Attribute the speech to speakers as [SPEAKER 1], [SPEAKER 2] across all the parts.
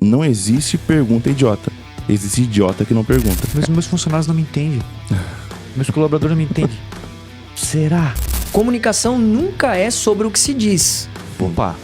[SPEAKER 1] Não existe pergunta idiota. Existe idiota que não pergunta.
[SPEAKER 2] Meus funcionários não me entendem. Meus colaboradores não me entendem. Será?
[SPEAKER 3] Comunicação nunca é sobre o que se diz.
[SPEAKER 2] Opa.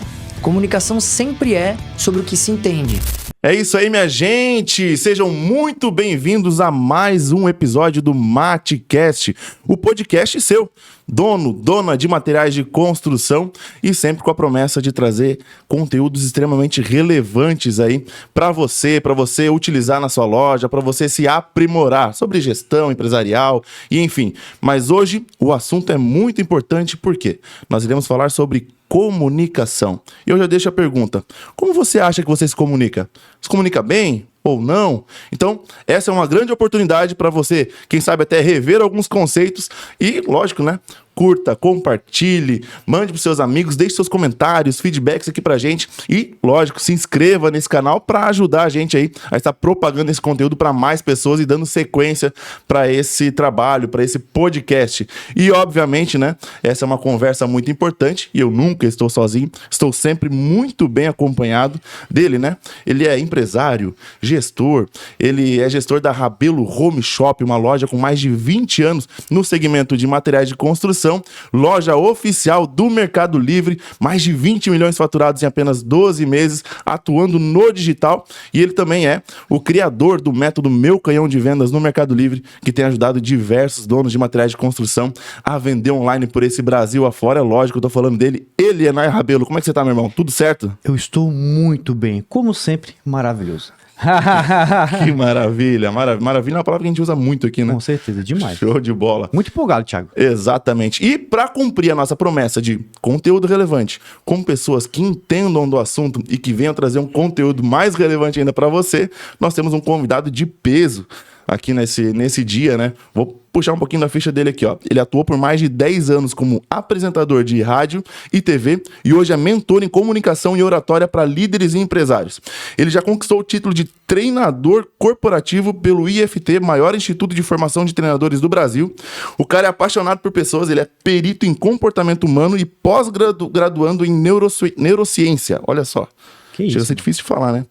[SPEAKER 3] Comunicação sempre é sobre o que se entende.
[SPEAKER 1] É isso aí, minha gente! Sejam muito bem-vindos a mais um episódio do MateCast, o podcast seu, dona de materiais de construção e sempre com a promessa de trazer conteúdos extremamente relevantes aí para você utilizar na sua loja, para você se aprimorar sobre gestão empresarial e enfim. Mas hoje o assunto é muito importante porque nós iremos falar sobre comunicação. E eu já deixo a pergunta: como você acha que você se comunica? Se comunica bem ou não? Então, essa é uma grande oportunidade para você, quem sabe até rever alguns conceitos e, lógico, né? Curta, compartilhe, mande para seus amigos, deixe seus comentários, feedbacks aqui pra gente e, lógico, se inscreva nesse canal para ajudar a gente aí a estar propagando esse conteúdo para mais pessoas e dando sequência para esse trabalho, para esse podcast. E, obviamente, né, essa é uma conversa muito importante e eu nunca estou sozinho, estou sempre muito bem acompanhado dele, né? Ele é empresário, gestor, ele é gestor da Rabelo Home Shop, uma loja com mais de 20 anos no segmento de materiais de construção, loja oficial do Mercado Livre, mais de 20 milhões faturados em apenas 12 meses, atuando no digital, e ele também é o criador do método Meu Canhão de Vendas no Mercado Livre, que tem ajudado diversos donos de materiais de construção a vender online por esse Brasil afora. É lógico, eu tô falando dele, Elienay Rabelo. Como é que você tá, meu irmão? Tudo certo?
[SPEAKER 2] Eu estou muito bem, como sempre, maravilhoso.
[SPEAKER 1] Que maravilha, maravilha é uma palavra que a gente usa muito aqui, né?
[SPEAKER 2] Com certeza, demais.
[SPEAKER 1] Show de bola.
[SPEAKER 2] Muito empolgado, Thiago.
[SPEAKER 1] Exatamente. E para cumprir a nossa promessa de conteúdo relevante, com pessoas que entendam do assunto e que venham trazer um conteúdo mais relevante ainda para você, nós temos um convidado de peso aqui nesse dia, né? Vou puxar um pouquinho da ficha dele aqui, ó. Ele atuou por mais de 10 anos como apresentador de rádio e TV e hoje é mentor em comunicação e oratória para líderes e empresários. Ele já conquistou o título de treinador corporativo pelo IFT, maior instituto de formação de treinadores do Brasil. O cara é apaixonado por pessoas, ele é perito em comportamento humano e pós-graduando em neurociência. Olha só. Chega a ser difícil de falar, né?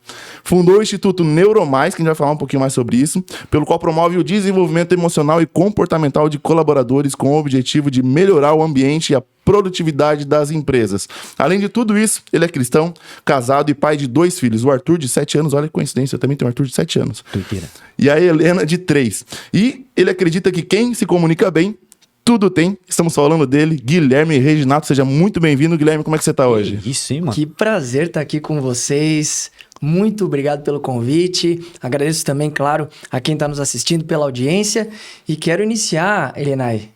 [SPEAKER 1] Fundou o Instituto Neuromais, que a gente vai falar um pouquinho mais sobre isso, pelo qual promove o desenvolvimento emocional e comportamental de colaboradores com o objetivo de melhorar o ambiente e a produtividade das empresas. Além de tudo isso, ele é cristão, casado e pai de 2 filhos. O Arthur, de 7 anos, olha que coincidência, eu também tenho um Arthur de 7 anos.
[SPEAKER 2] Doideira.
[SPEAKER 1] E a Helena, de 3. E ele acredita que quem se comunica bem, tudo tem. Estamos falando dele, Guilherme Reginato. Seja muito bem-vindo, Guilherme. Como é que você tá hoje?
[SPEAKER 2] Isso, hein, mano?
[SPEAKER 3] Que prazer estar aqui com vocês. Muito obrigado pelo convite. Agradeço também, claro, a quem está nos assistindo pela audiência. E quero iniciar, Elienay,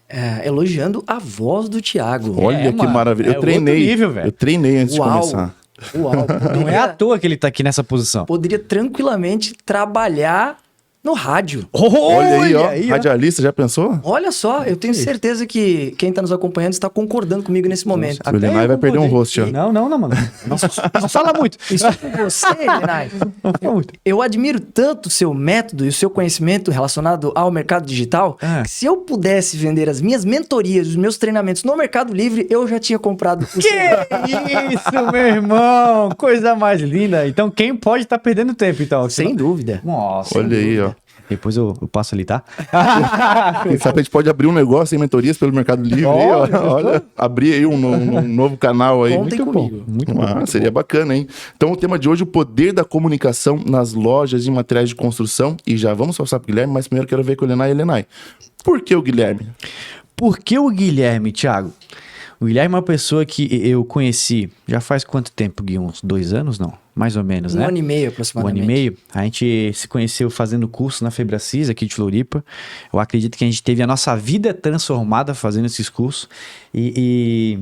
[SPEAKER 3] elogiando a voz do Thiago.
[SPEAKER 1] Olha que
[SPEAKER 2] mano,
[SPEAKER 1] maravilha. Eu treinei.
[SPEAKER 2] Outro nível, velho.
[SPEAKER 1] Eu treinei antes
[SPEAKER 3] Uau.
[SPEAKER 1] de começar.
[SPEAKER 3] Uau!
[SPEAKER 2] Não é à toa que ele tá aqui nessa posição.
[SPEAKER 3] Poderia tranquilamente trabalhar no rádio.
[SPEAKER 1] Olha aí, ó. Radialista, já pensou?
[SPEAKER 3] Olha só, eu tenho certeza que quem está nos acompanhando está concordando comigo nesse momento.
[SPEAKER 1] O Elienay vai perder um rosto, ó.
[SPEAKER 2] Não, mano. Não fala muito.
[SPEAKER 3] Isso com você, Elienay. Eu admiro tanto o seu método e o seu conhecimento relacionado ao mercado digital, que se eu pudesse vender as minhas mentorias, os meus treinamentos no Mercado Livre, eu já tinha comprado o seu.
[SPEAKER 2] Que isso, meu irmão! Coisa mais linda. Então, quem pode estar perdendo tempo, então?
[SPEAKER 3] Sem dúvida.
[SPEAKER 2] Nossa.
[SPEAKER 1] Olha aí, ó.
[SPEAKER 2] Depois eu passo ali, tá?
[SPEAKER 1] Quem sabe a gente pode abrir um negócio em mentorias pelo Mercado Livre. Olha, abrir aí um novo canal aí.
[SPEAKER 3] Contem comigo.
[SPEAKER 2] Muito bom.
[SPEAKER 1] Seria bacana, hein? Então o tema de hoje, o poder da comunicação nas lojas de materiais de construção. E já vamos passar pro Guilherme, mas primeiro quero ver com o Elienay. Por que o Guilherme?
[SPEAKER 2] Por que o Guilherme, Thiago? O Guilherme é uma pessoa que eu conheci já faz quanto tempo, Gui? Uns 2 anos, não? Mais ou menos, né?
[SPEAKER 3] 1 ano e meio,
[SPEAKER 2] Um
[SPEAKER 3] aproximadamente.
[SPEAKER 2] ano e meio. A gente se conheceu fazendo curso na Febracis, aqui de Floripa. Eu acredito que a gente teve a nossa vida transformada fazendo esses cursos. E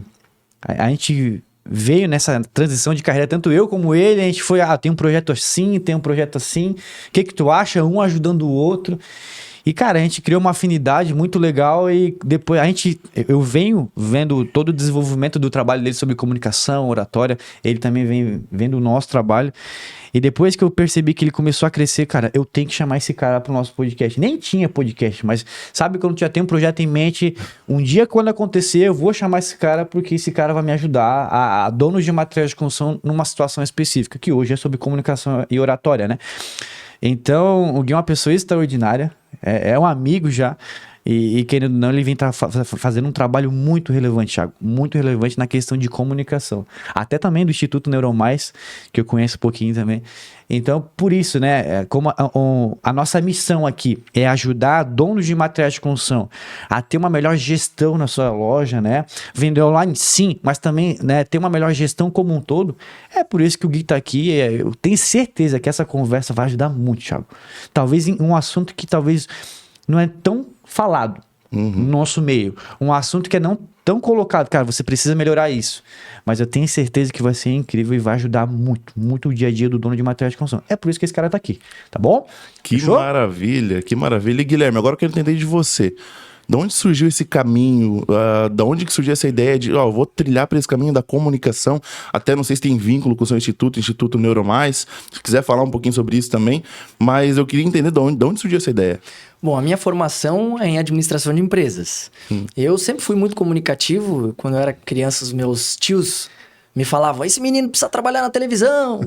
[SPEAKER 2] a gente veio nessa transição de carreira, tanto eu como ele. A gente foi, tem um projeto assim, tem um projeto assim. O que tu acha? Um ajudando o outro. E, cara, a gente criou uma afinidade muito legal e depois eu venho vendo todo o desenvolvimento do trabalho dele sobre comunicação, oratória, ele também vem vendo o nosso trabalho. E depois que eu percebi que ele começou a crescer, cara, eu tenho que chamar esse cara pro nosso podcast. Nem tinha podcast, mas sabe quando já tem um projeto em mente, um dia quando acontecer, eu vou chamar esse cara porque esse cara vai me ajudar a donos de materiais de construção numa situação específica, que hoje é sobre comunicação e oratória, né? Então, o Gui é uma pessoa extraordinária, é um amigo já. E querendo ou não, ele vem fazendo um trabalho muito relevante, Thiago. Muito relevante na questão de comunicação. Até também do Instituto Neuromais, que eu conheço um pouquinho também. Então, por isso, né? Como a nossa missão aqui é ajudar donos de materiais de construção a ter uma melhor gestão na sua loja, né? Vender online, sim, mas também, né, ter uma melhor gestão como um todo. É por isso que o Gui tá aqui. Eu tenho certeza que essa conversa vai ajudar muito, Thiago. Talvez em um assunto que talvez não é tão falado no nosso meio. Um assunto que é não tão colocado. Cara, você precisa melhorar isso. Mas eu tenho certeza que vai ser incrível e vai ajudar muito, muito o dia a dia do dono de materiais de construção. É por isso que esse cara tá aqui, tá bom?
[SPEAKER 1] Que
[SPEAKER 2] Fechou?
[SPEAKER 1] maravilha, que maravilha. E Guilherme, agora eu quero entender de você. De onde surgiu esse caminho? Da onde que surgiu essa ideia de, vou trilhar para esse caminho da comunicação? Até não sei se tem vínculo com o seu Instituto Neuromais. Se quiser falar um pouquinho sobre isso também. Mas eu queria entender de onde surgiu essa ideia.
[SPEAKER 3] Bom, a minha formação é em administração de empresas. Eu sempre fui muito comunicativo. Quando eu era criança, os meus tios me falavam, esse menino precisa trabalhar na televisão.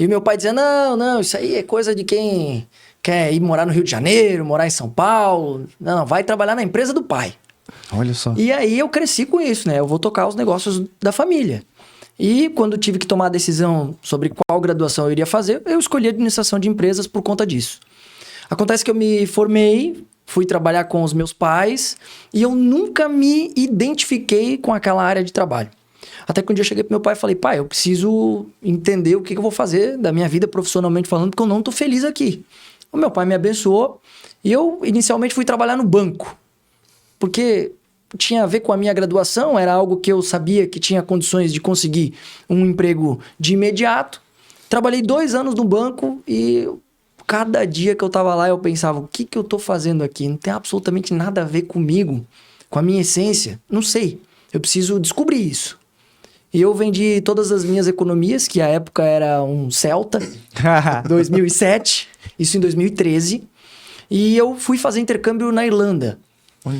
[SPEAKER 3] E meu pai dizia, não, isso aí é coisa de quem quer ir morar no Rio de Janeiro, morar em São Paulo. Não, vai trabalhar na empresa do pai.
[SPEAKER 2] Olha só.
[SPEAKER 3] E aí eu cresci com isso, né? Eu vou tocar os negócios da família. E quando tive que tomar a decisão sobre qual graduação eu iria fazer, eu escolhi administração de empresas por conta disso. Acontece que eu me formei, fui trabalhar com os meus pais e eu nunca me identifiquei com aquela área de trabalho. Até que um dia eu cheguei pro meu pai e falei, pai, eu preciso entender o que eu vou fazer da minha vida profissionalmente falando, porque eu não tô feliz aqui. O meu pai me abençoou e eu inicialmente fui trabalhar no banco, porque tinha a ver com a minha graduação, era algo que eu sabia que tinha condições de conseguir um emprego de imediato. Trabalhei 2 anos no banco e cada dia que eu tava lá eu pensava, o que eu tô fazendo aqui? Não tem absolutamente nada a ver comigo, com a minha essência. Não sei, eu preciso descobrir isso. E eu vendi todas as minhas economias, que à época era um Celta, 2007, isso em 2013. E eu fui fazer intercâmbio na Irlanda.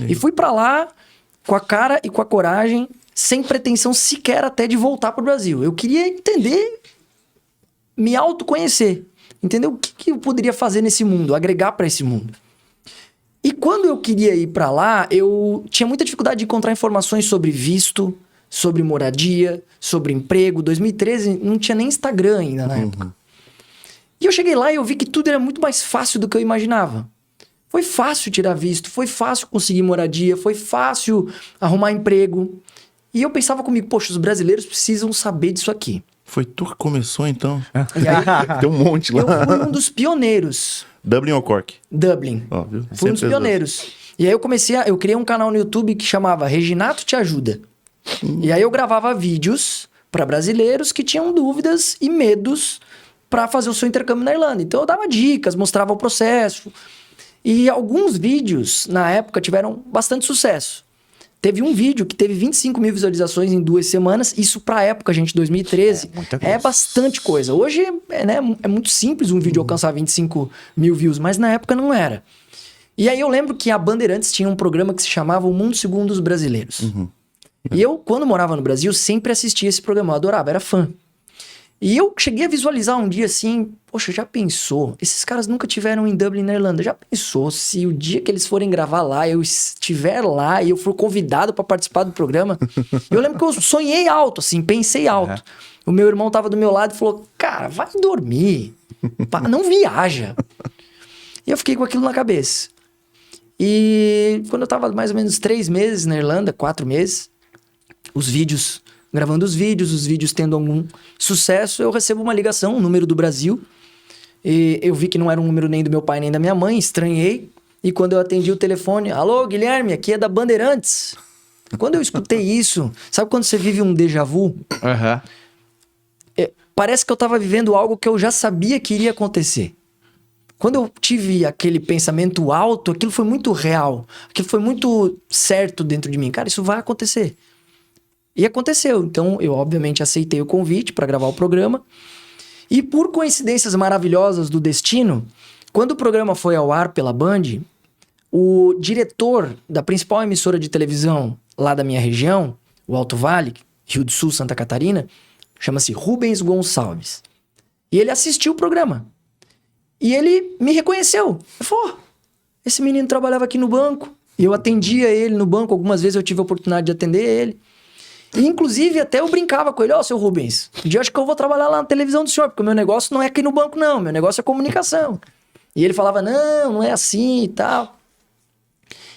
[SPEAKER 3] E fui pra lá com a cara e com a coragem, sem pretensão sequer até de voltar pro Brasil. Eu queria entender, me autoconhecer. Entender o que eu poderia fazer nesse mundo, agregar pra esse mundo. E quando eu queria ir pra lá, eu tinha muita dificuldade de encontrar informações sobre visto, sobre moradia, sobre emprego. 2013 não tinha nem Instagram ainda na época. E eu cheguei lá e eu vi que tudo era muito mais fácil do que eu imaginava. Foi fácil tirar visto, foi fácil conseguir moradia, foi fácil arrumar emprego. E eu pensava comigo, poxa, os brasileiros precisam saber disso aqui.
[SPEAKER 1] Foi tu que começou, então?
[SPEAKER 3] E aí,
[SPEAKER 1] Tem um monte lá.
[SPEAKER 3] eu fui um dos pioneiros.
[SPEAKER 1] Dublin ou Cork?
[SPEAKER 3] Dublin.
[SPEAKER 1] Viu?
[SPEAKER 3] Fui um dos pioneiros. E aí eu criei um canal no YouTube que chamava Reginato Te Ajuda. E aí eu gravava vídeos para brasileiros que tinham dúvidas e medos para fazer o seu intercâmbio na Irlanda. Então eu dava dicas, mostrava o processo. E alguns vídeos, na época, tiveram bastante sucesso. Teve um vídeo que teve 25 mil visualizações em 2 semanas. Isso pra época, gente, 2013, é bastante coisa. Hoje, é muito simples um vídeo alcançar 25 mil views, mas na época não era. E aí eu lembro que a Bandeirantes tinha um programa que se chamava O Mundo Segundo os Brasileiros. E eu, quando morava no Brasil, sempre assistia esse programa. Eu adorava, era fã. E eu cheguei a visualizar um dia assim, poxa, já pensou? Esses caras nunca tiveram em Dublin, na Irlanda. Já pensou se o dia que eles forem gravar lá, eu estiver lá e eu for convidado para participar do programa? Eu lembro que eu sonhei alto, assim, pensei alto. O meu irmão tava do meu lado e falou, cara, vai dormir, não viaja. E eu fiquei com aquilo na cabeça. E quando eu tava mais ou menos 3 meses na Irlanda, 4 meses, gravando os vídeos tendo algum sucesso, eu recebo uma ligação, um número do Brasil. E eu vi que não era um número nem do meu pai nem da minha mãe, estranhei. E quando eu atendi o telefone, alô, Guilherme, aqui é da Bandeirantes. Quando eu escutei isso, sabe quando você vive um déjà vu? Parece que eu tava vivendo algo que eu já sabia que iria acontecer. Quando eu tive aquele pensamento alto, aquilo foi muito real. Aquilo foi muito certo dentro de mim. Cara, isso vai acontecer. E aconteceu. Então, eu obviamente aceitei o convite para gravar o programa. E por coincidências maravilhosas do destino, quando o programa foi ao ar pela Band, o diretor da principal emissora de televisão lá da minha região, o Alto Vale, Rio do Sul, Santa Catarina, chama-se Rubens Gonçalves. E ele assistiu o programa. E ele me reconheceu. Ele falou, esse menino trabalhava aqui no banco. E eu atendia ele no banco. Algumas vezes eu tive a oportunidade de atender ele. E, inclusive, até eu brincava com ele. Seu Rubens, um dia eu acho que eu vou trabalhar lá na televisão do senhor, porque o meu negócio não é aqui no banco, não. Meu negócio é comunicação. E ele falava, não é assim e tal.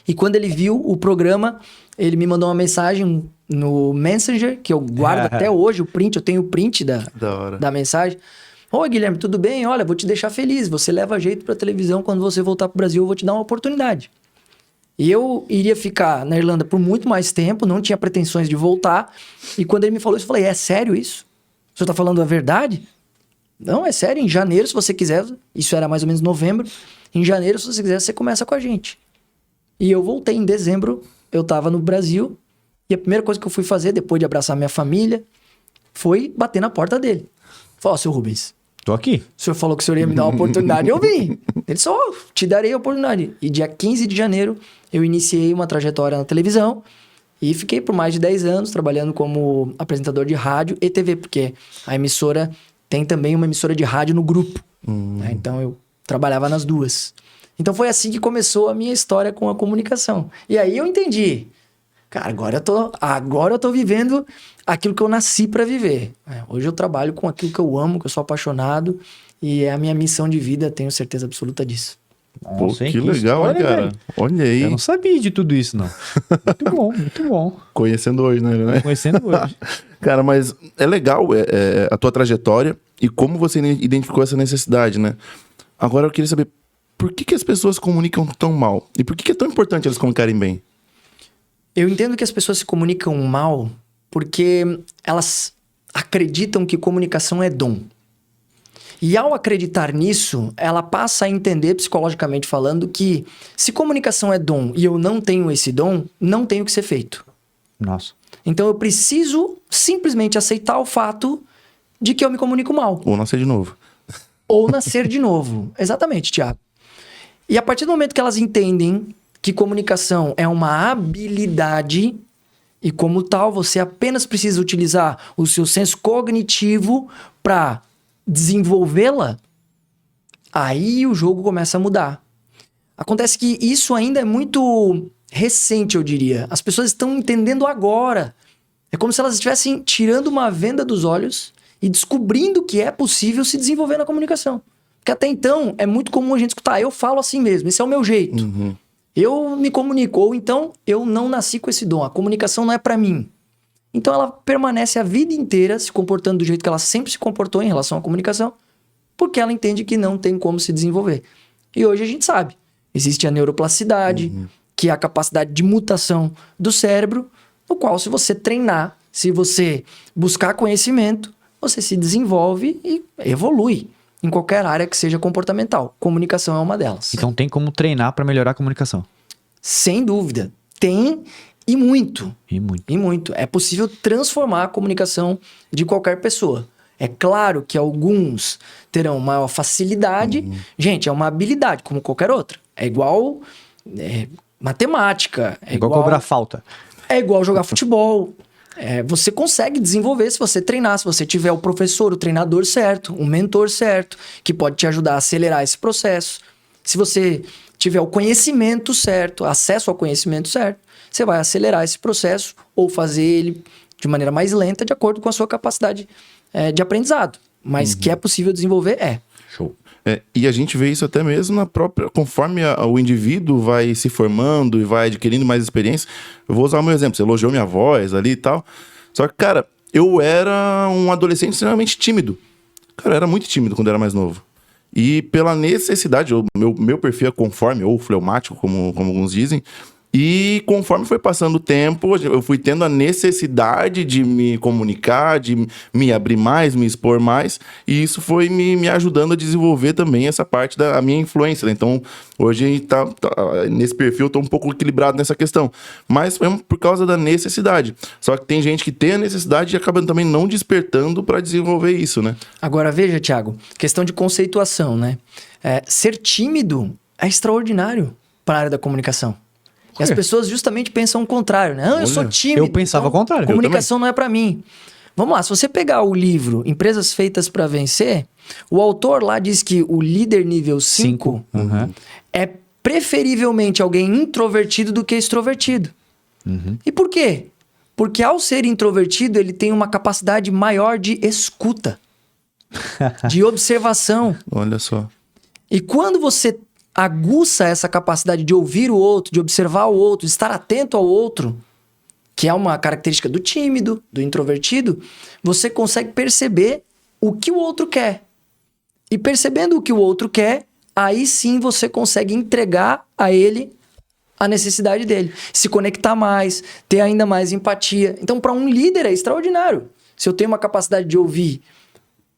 [SPEAKER 3] E quando ele viu o programa, ele me mandou uma mensagem no Messenger, que eu guardo até hoje, o print, eu tenho o print da mensagem. Oi, Guilherme, tudo bem? Olha, vou te deixar feliz. Você leva jeito pra televisão. Quando você voltar pro Brasil, eu vou te dar uma oportunidade. E eu iria ficar na Irlanda por muito mais tempo, não tinha pretensões de voltar. E quando ele me falou isso, eu falei, é sério isso? O senhor tá falando a verdade? Não, é sério. Em janeiro, se você quiser, isso era mais ou menos novembro, em janeiro, se você quiser, você começa com a gente. E eu voltei em dezembro, eu tava no Brasil, e a primeira coisa que eu fui fazer, depois de abraçar minha família, foi bater na porta dele. Falei, seu Rubens,
[SPEAKER 2] Tô aqui.
[SPEAKER 3] o senhor falou que o senhor ia me dar uma oportunidade, eu vim. Ele só, te darei a oportunidade. E dia 15 de janeiro, eu iniciei uma trajetória na televisão e fiquei por mais de 10 anos trabalhando como apresentador de rádio e TV, porque a emissora tem também uma emissora de rádio no grupo. Né? Então, eu trabalhava nas duas. Então, foi assim que começou a minha história com a comunicação. E aí eu entendi. Cara, agora eu tô vivendo aquilo que eu nasci para viver. Hoje eu trabalho com aquilo que eu amo, que eu sou apaixonado. E é a minha missão de vida, tenho certeza absoluta disso.
[SPEAKER 1] Pô,
[SPEAKER 2] Nossa,
[SPEAKER 1] que legal, hein, cara?
[SPEAKER 2] velho.
[SPEAKER 1] Olha aí.
[SPEAKER 2] Eu não sabia de tudo isso, não. Muito bom, muito bom.
[SPEAKER 1] Conhecendo hoje, né?
[SPEAKER 2] Conhecendo hoje.
[SPEAKER 1] Cara, mas é legal a tua trajetória e como você identificou essa necessidade, né? Agora eu queria saber, por que as pessoas comunicam tão mal? E por que é tão importante elas comunicarem bem?
[SPEAKER 3] Eu entendo que as pessoas se comunicam mal porque elas acreditam que comunicação é dom. E ao acreditar nisso, ela passa a entender, psicologicamente falando, que se comunicação é dom e eu não tenho esse dom, não tem o que ser feito.
[SPEAKER 2] Nossa.
[SPEAKER 3] Então eu preciso simplesmente aceitar o fato de que eu me comunico mal.
[SPEAKER 1] Ou nascer de novo.
[SPEAKER 3] Ou nascer de novo. Exatamente, Thiago. E a partir do momento que elas entendem que comunicação é uma habilidade e como tal você apenas precisa utilizar o seu senso cognitivo para desenvolvê-la, aí o jogo começa a mudar. Acontece que isso ainda é muito recente, eu diria. As pessoas estão entendendo agora. É como se elas estivessem tirando uma venda dos olhos e descobrindo que é possível se desenvolver na comunicação. Porque até então é muito comum a gente escutar, eu falo assim mesmo, esse é o meu jeito.
[SPEAKER 1] Uhum.
[SPEAKER 3] Eu me comunico, ou então eu não nasci com esse dom, a comunicação não é pra mim. Então ela permanece a vida inteira se comportando do jeito que ela sempre se comportou em relação à comunicação, porque ela entende que não tem como se desenvolver. E hoje a gente sabe, existe a neuroplasticidade, que é a capacidade de mutação do cérebro, no qual se você treinar, se você buscar conhecimento, você se desenvolve e evolui em qualquer área que seja comportamental. Comunicação é uma delas.
[SPEAKER 2] Então tem como treinar para melhorar a comunicação.
[SPEAKER 3] Sem dúvida. Tem e muito.
[SPEAKER 2] E muito.
[SPEAKER 3] E muito. É possível transformar a comunicação de qualquer pessoa. É claro que alguns terão maior facilidade. Gente, é uma habilidade, como qualquer outra. É igual matemática.
[SPEAKER 2] É igual cobrar falta.
[SPEAKER 3] É igual jogar futebol. Você consegue desenvolver se você treinar, se você tiver o professor, o treinador certo, um mentor certo, que pode te ajudar a acelerar esse processo. Se você tiver o conhecimento certo, acesso ao conhecimento certo, você vai acelerar esse processo ou fazer ele de maneira mais lenta, de acordo com a sua capacidade de aprendizado. Mas que é possível desenvolver,
[SPEAKER 2] Show.
[SPEAKER 1] E a gente vê isso até mesmo na própria... Conforme o indivíduo vai se formando e vai adquirindo mais experiência. Eu vou usar o meu exemplo. Você elogiou minha voz ali e tal. Só que, cara, eu era um adolescente extremamente tímido. Cara, eu era muito tímido quando eu era mais novo. E pela necessidade, meu perfil é conforme, ou fleumático, como alguns dizem. E conforme foi passando o tempo, eu fui tendo a necessidade de me comunicar, de me abrir mais, me expor mais, e isso foi me ajudando a desenvolver também essa parte da minha influência, né? Então, hoje nesse perfil eu tô um pouco equilibrado nessa questão, mas é por causa da necessidade. Só que tem gente que tem a necessidade e acaba também não despertando para desenvolver isso, né?
[SPEAKER 3] Agora, veja, Thiago, questão de conceituação, né? Ser tímido é extraordinário para a área da comunicação. E as pessoas justamente pensam o contrário, né? Eu sou tímido.
[SPEAKER 2] Eu pensava o contrário.
[SPEAKER 3] Comunicação não é para mim. Vamos lá, se você pegar o livro Empresas Feitas para Vencer, o autor lá diz que o líder nível 5 é preferivelmente alguém introvertido do que extrovertido. E por quê? Porque ao ser introvertido, ele tem uma capacidade maior de escuta, de observação.
[SPEAKER 1] Olha só.
[SPEAKER 3] E quando você aguça essa capacidade de ouvir o outro, de observar o outro, de estar atento ao outro, que é uma característica do tímido, do introvertido, você consegue perceber o que o outro quer. E percebendo o que o outro quer, aí sim você consegue entregar a ele a necessidade dele. Se conectar mais, ter ainda mais empatia. Então, para um líder é extraordinário. Se eu tenho uma capacidade de ouvir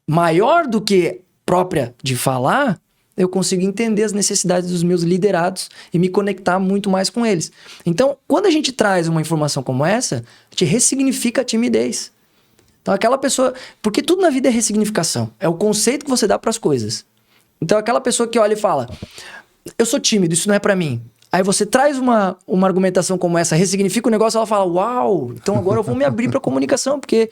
[SPEAKER 3] maior do que própria de falar, eu consigo entender as necessidades dos meus liderados e me conectar muito mais com eles. Então, quando a gente traz uma informação como essa, a gente ressignifica a timidez. Então, aquela pessoa... Porque tudo na vida é ressignificação. É o conceito que você dá para as coisas. Então, aquela pessoa que olha e fala, eu sou tímido, isso não é para mim. Aí você traz uma argumentação como essa, ressignifica o negócio, ela fala, uau, então agora eu vou me abrir para comunicação, porque...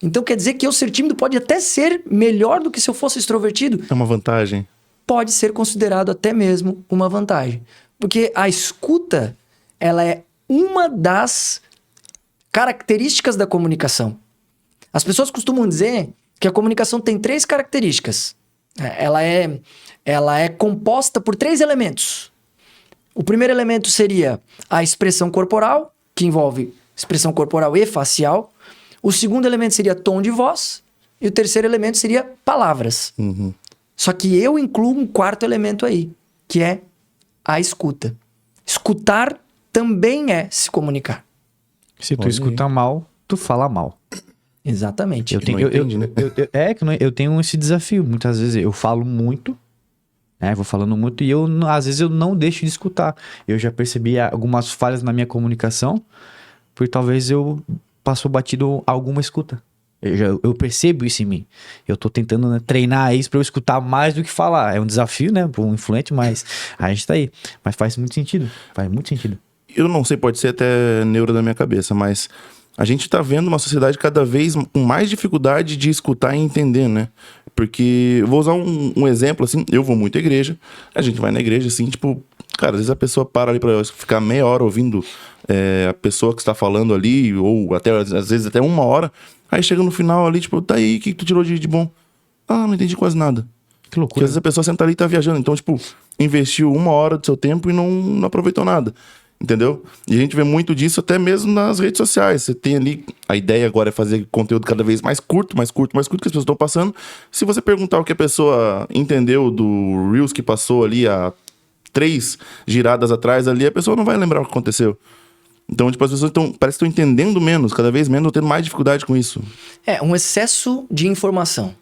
[SPEAKER 3] Então, quer dizer que eu ser tímido pode até ser melhor do que se eu fosse extrovertido.
[SPEAKER 1] É uma vantagem.
[SPEAKER 3] Pode ser considerado até mesmo uma vantagem. Porque a escuta, ela é uma das características da comunicação. As pessoas costumam dizer que a comunicação tem 3 características. Ela é composta por 3 elementos. O primeiro elemento seria a expressão corporal, que envolve expressão corporal e facial. O segundo elemento seria tom de voz. E o terceiro elemento seria palavras. Só que eu incluo um quarto elemento aí, que é a escuta. Escutar também é se comunicar.
[SPEAKER 2] Se tu escuta mal, tu fala mal.
[SPEAKER 3] Exatamente.
[SPEAKER 2] Eu tenho esse desafio. Muitas vezes eu falo muito, né? Vou falando muito e às vezes eu não deixo de escutar. Eu já percebi algumas falhas na minha comunicação, porque talvez eu passou batido alguma escuta. Eu percebo isso em mim. Eu tô tentando, né, treinar isso pra eu escutar mais do que falar. É um desafio, né, para um influente, mas a gente tá aí. Mas faz muito sentido. Faz muito sentido.
[SPEAKER 1] Eu não sei, pode ser até neuro da minha cabeça, mas a gente tá vendo uma sociedade cada vez com mais dificuldade de escutar e entender, né? Porque, eu vou usar um exemplo, assim, eu vou muito à igreja, a gente vai na igreja, assim, tipo, cara, às vezes a pessoa para ali pra ficar meia hora ouvindo a pessoa que está falando ali, ou até, às vezes até 1 hora, aí chega no final ali, tipo, tá aí, o que tu tirou de bom? Ah, não entendi quase nada.
[SPEAKER 2] Que loucura.
[SPEAKER 1] Porque às vezes a pessoa senta ali e tá viajando, então, tipo, investiu 1 hora do seu tempo e não aproveitou nada. Entendeu? E a gente vê muito disso até mesmo nas redes sociais. Você tem ali... A ideia agora é fazer conteúdo cada vez mais curto, que as pessoas estão passando. Se você perguntar o que a pessoa entendeu do Reels que passou ali há 3 giradas atrás ali, a pessoa não vai lembrar o que aconteceu. Então, tipo, as pessoas parece que estão entendendo menos, cada vez menos, tendo mais dificuldade com isso.
[SPEAKER 3] É um excesso de informação.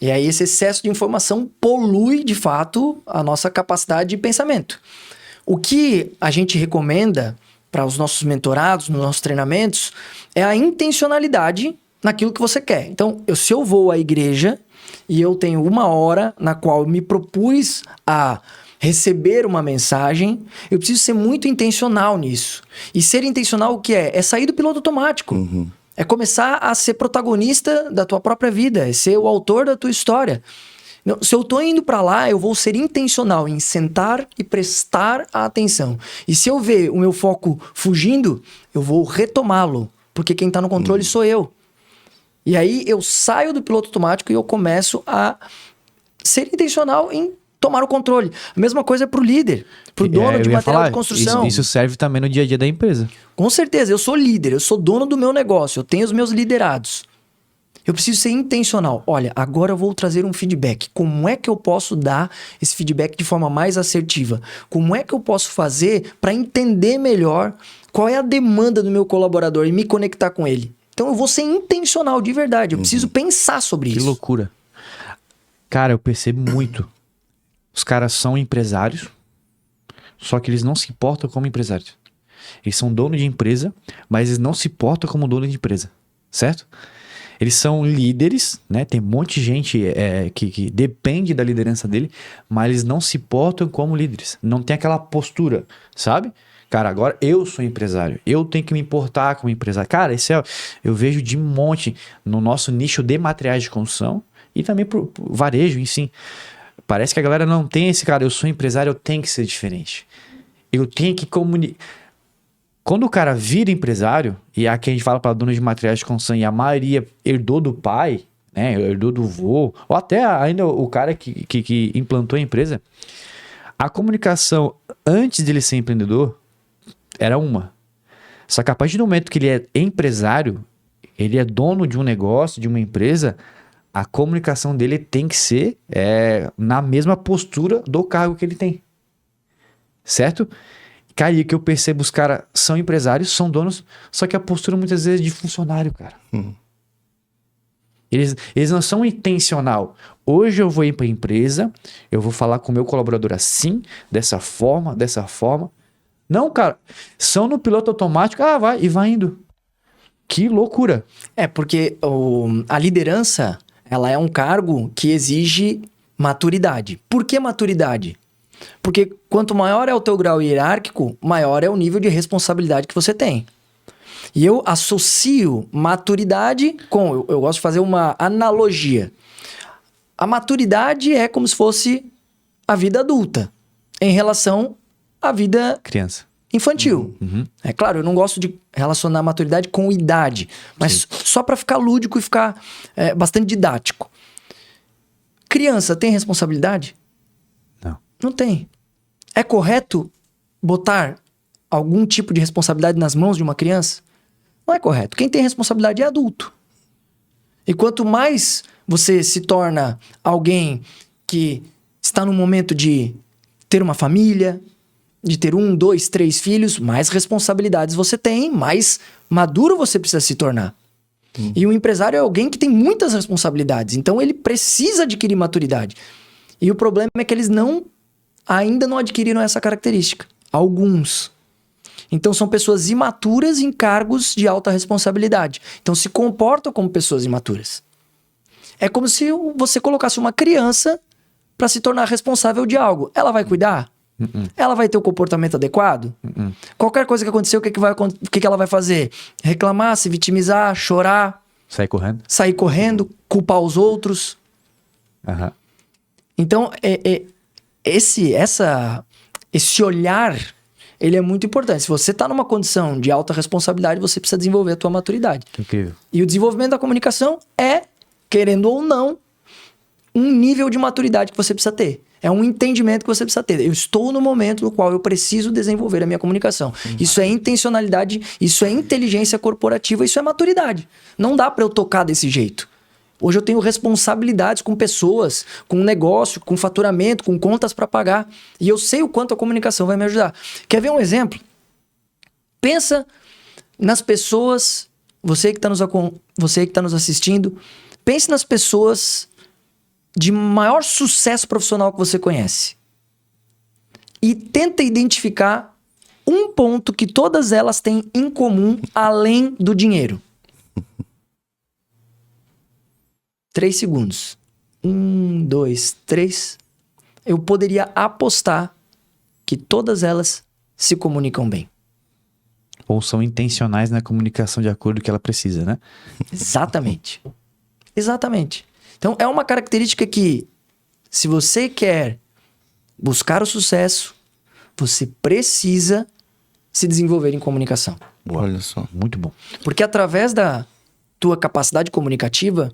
[SPEAKER 3] E aí esse excesso de informação polui, de fato, a nossa capacidade de pensamento. O que a gente recomenda para os nossos mentorados, nos nossos treinamentos, é a intencionalidade naquilo que você quer. Então, se eu vou à igreja e eu tenho 1 hora na qual eu me propus a receber uma mensagem, eu preciso ser muito intencional nisso. E ser intencional o que é? É sair do piloto automático. É começar a ser protagonista da tua própria vida, é ser o autor da tua história. Se eu tô indo para lá, eu vou ser intencional em sentar e prestar atenção. E se eu ver o meu foco fugindo, eu vou retomá-lo, porque quem tá no controle sou eu. E aí eu saio do piloto automático e eu começo a ser intencional em tomar o controle. A mesma coisa é pro líder, pro dono de material de construção.
[SPEAKER 2] Isso serve também no dia a dia da empresa.
[SPEAKER 3] Com certeza, eu sou líder, eu sou dono do meu negócio, eu tenho os meus liderados. Eu preciso ser intencional. Olha, agora eu vou trazer um feedback. Como é que eu posso dar esse feedback de forma mais assertiva? Como é que eu posso fazer para entender melhor qual é a demanda do meu colaborador e me conectar com ele? Então eu vou ser intencional de verdade. Eu preciso pensar sobre isso.
[SPEAKER 2] Que loucura. Cara, eu percebo muito. Os caras são empresários, só que eles não se portam como empresários. Eles são donos de empresa, mas eles não se portam como dono de empresa. Certo? Eles são líderes, né? Tem um monte de gente que depende da liderança dele, mas eles não se portam como líderes. Não tem aquela postura, sabe? Cara, agora eu sou empresário. Eu tenho que me importar como empresário. Cara, eu vejo de monte no nosso nicho de materiais de construção e também pro varejo em si. Parece que a galera não tem esse cara. Eu sou empresário, eu tenho que ser diferente. Eu tenho que comunicar. Quando o cara vira empresário, e aqui a gente fala para dono de materiais de construção, e a maioria herdou do pai, né, herdou do vô, ou até ainda o cara que implantou a empresa, a comunicação antes dele ser empreendedor era uma. Só que a partir do momento que ele é empresário, ele é dono de um negócio, de uma empresa, a comunicação dele tem que ser na mesma postura do cargo que ele tem. Certo? Cara, e que eu percebo, os caras são empresários, são donos, só que a postura muitas vezes é de funcionário, cara. Eles não são intencional. Hoje eu vou ir para a empresa, eu vou falar com o meu colaborador assim, dessa forma. Não, cara, são no piloto automático, vai indo. Que loucura.
[SPEAKER 3] Porque a liderança, ela é um cargo que exige maturidade. Por que maturidade? Porque quanto maior é o teu grau hierárquico, maior é o nível de responsabilidade que você tem. E eu associo maturidade com... Eu gosto de fazer uma analogia. A maturidade é como se fosse a vida adulta em relação à vida...
[SPEAKER 2] Criança.
[SPEAKER 3] Infantil. É claro, eu não gosto de relacionar maturidade com idade, mas só para ficar lúdico e ficar bastante didático. Criança tem responsabilidade? Não tem. É correto botar algum tipo de responsabilidade nas mãos de uma criança? Não é correto. Quem tem responsabilidade é adulto. E quanto mais você se torna alguém que está no momento de ter uma família, de ter 1, 2, 3 filhos, mais responsabilidades você tem, mais maduro você precisa se tornar. E um empresário é alguém que tem muitas responsabilidades, então ele precisa adquirir maturidade. E o problema é que eles ainda não adquiriram essa característica. Alguns. Então são pessoas imaturas em cargos de alta responsabilidade. Então se comportam como pessoas imaturas. É como se você colocasse uma criança para se tornar responsável de algo. Ela vai cuidar? Ela vai ter o comportamento adequado? Qualquer coisa que acontecer, o que ela vai fazer? Reclamar, se vitimizar, chorar? Sair correndo, culpar os outros? Então, esse olhar, ele é muito importante. Se você está numa condição de alta responsabilidade, você precisa desenvolver a tua maturidade.
[SPEAKER 2] Incrível.
[SPEAKER 3] E o desenvolvimento da comunicação é, querendo ou não, um nível de maturidade que você precisa ter. É um entendimento que você precisa ter. Eu estou no momento no qual eu preciso desenvolver a minha comunicação. Isso é intencionalidade, isso é inteligência corporativa, isso é maturidade. Não dá para eu tocar desse jeito. Hoje eu tenho responsabilidades com pessoas, com negócio, com faturamento, com contas para pagar. E eu sei o quanto a comunicação vai me ajudar. Quer ver um exemplo? Pensa nas pessoas, você que está nos assistindo, pense nas pessoas de maior sucesso profissional que você conhece. E tenta identificar um ponto que todas elas têm em comum além do dinheiro. 3 segundos. 1, 2, 3. Eu poderia apostar que todas elas se comunicam bem.
[SPEAKER 2] Ou são intencionais na comunicação de acordo com o que ela precisa, né?
[SPEAKER 3] Exatamente. Exatamente. Então, é uma característica que, se você quer buscar o sucesso, você precisa se desenvolver em comunicação.
[SPEAKER 1] Olha só.
[SPEAKER 2] Muito bom.
[SPEAKER 3] Porque através da tua capacidade comunicativa,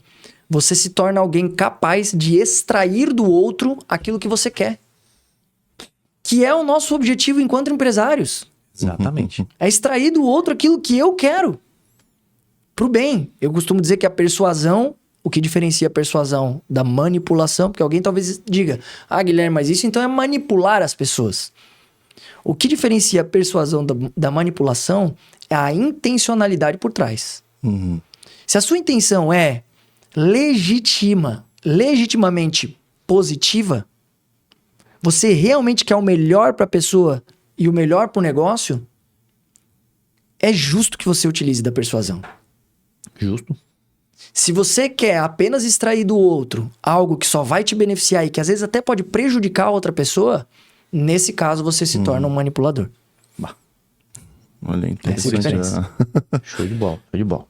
[SPEAKER 3] você se torna alguém capaz de extrair do outro aquilo que você quer. Que é o nosso objetivo enquanto empresários.
[SPEAKER 2] Exatamente.
[SPEAKER 3] É extrair do outro aquilo que eu quero. pro bem. Eu costumo dizer que a persuasão, o que diferencia a persuasão da manipulação, porque alguém talvez diga, Guilherme, mas isso então é manipular as pessoas. O que diferencia a persuasão da manipulação é a intencionalidade por trás.
[SPEAKER 1] Uhum.
[SPEAKER 3] Se a sua intenção é legitimamente positiva, você realmente quer o melhor para a pessoa e o melhor para o negócio, é justo que você utilize da persuasão.
[SPEAKER 2] Justo.
[SPEAKER 3] Se você quer apenas extrair do outro algo que só vai te beneficiar e que às vezes até pode prejudicar a outra pessoa, nesse caso você se torna um manipulador.
[SPEAKER 1] Olha, interessante.
[SPEAKER 2] Show de bola, show de bola.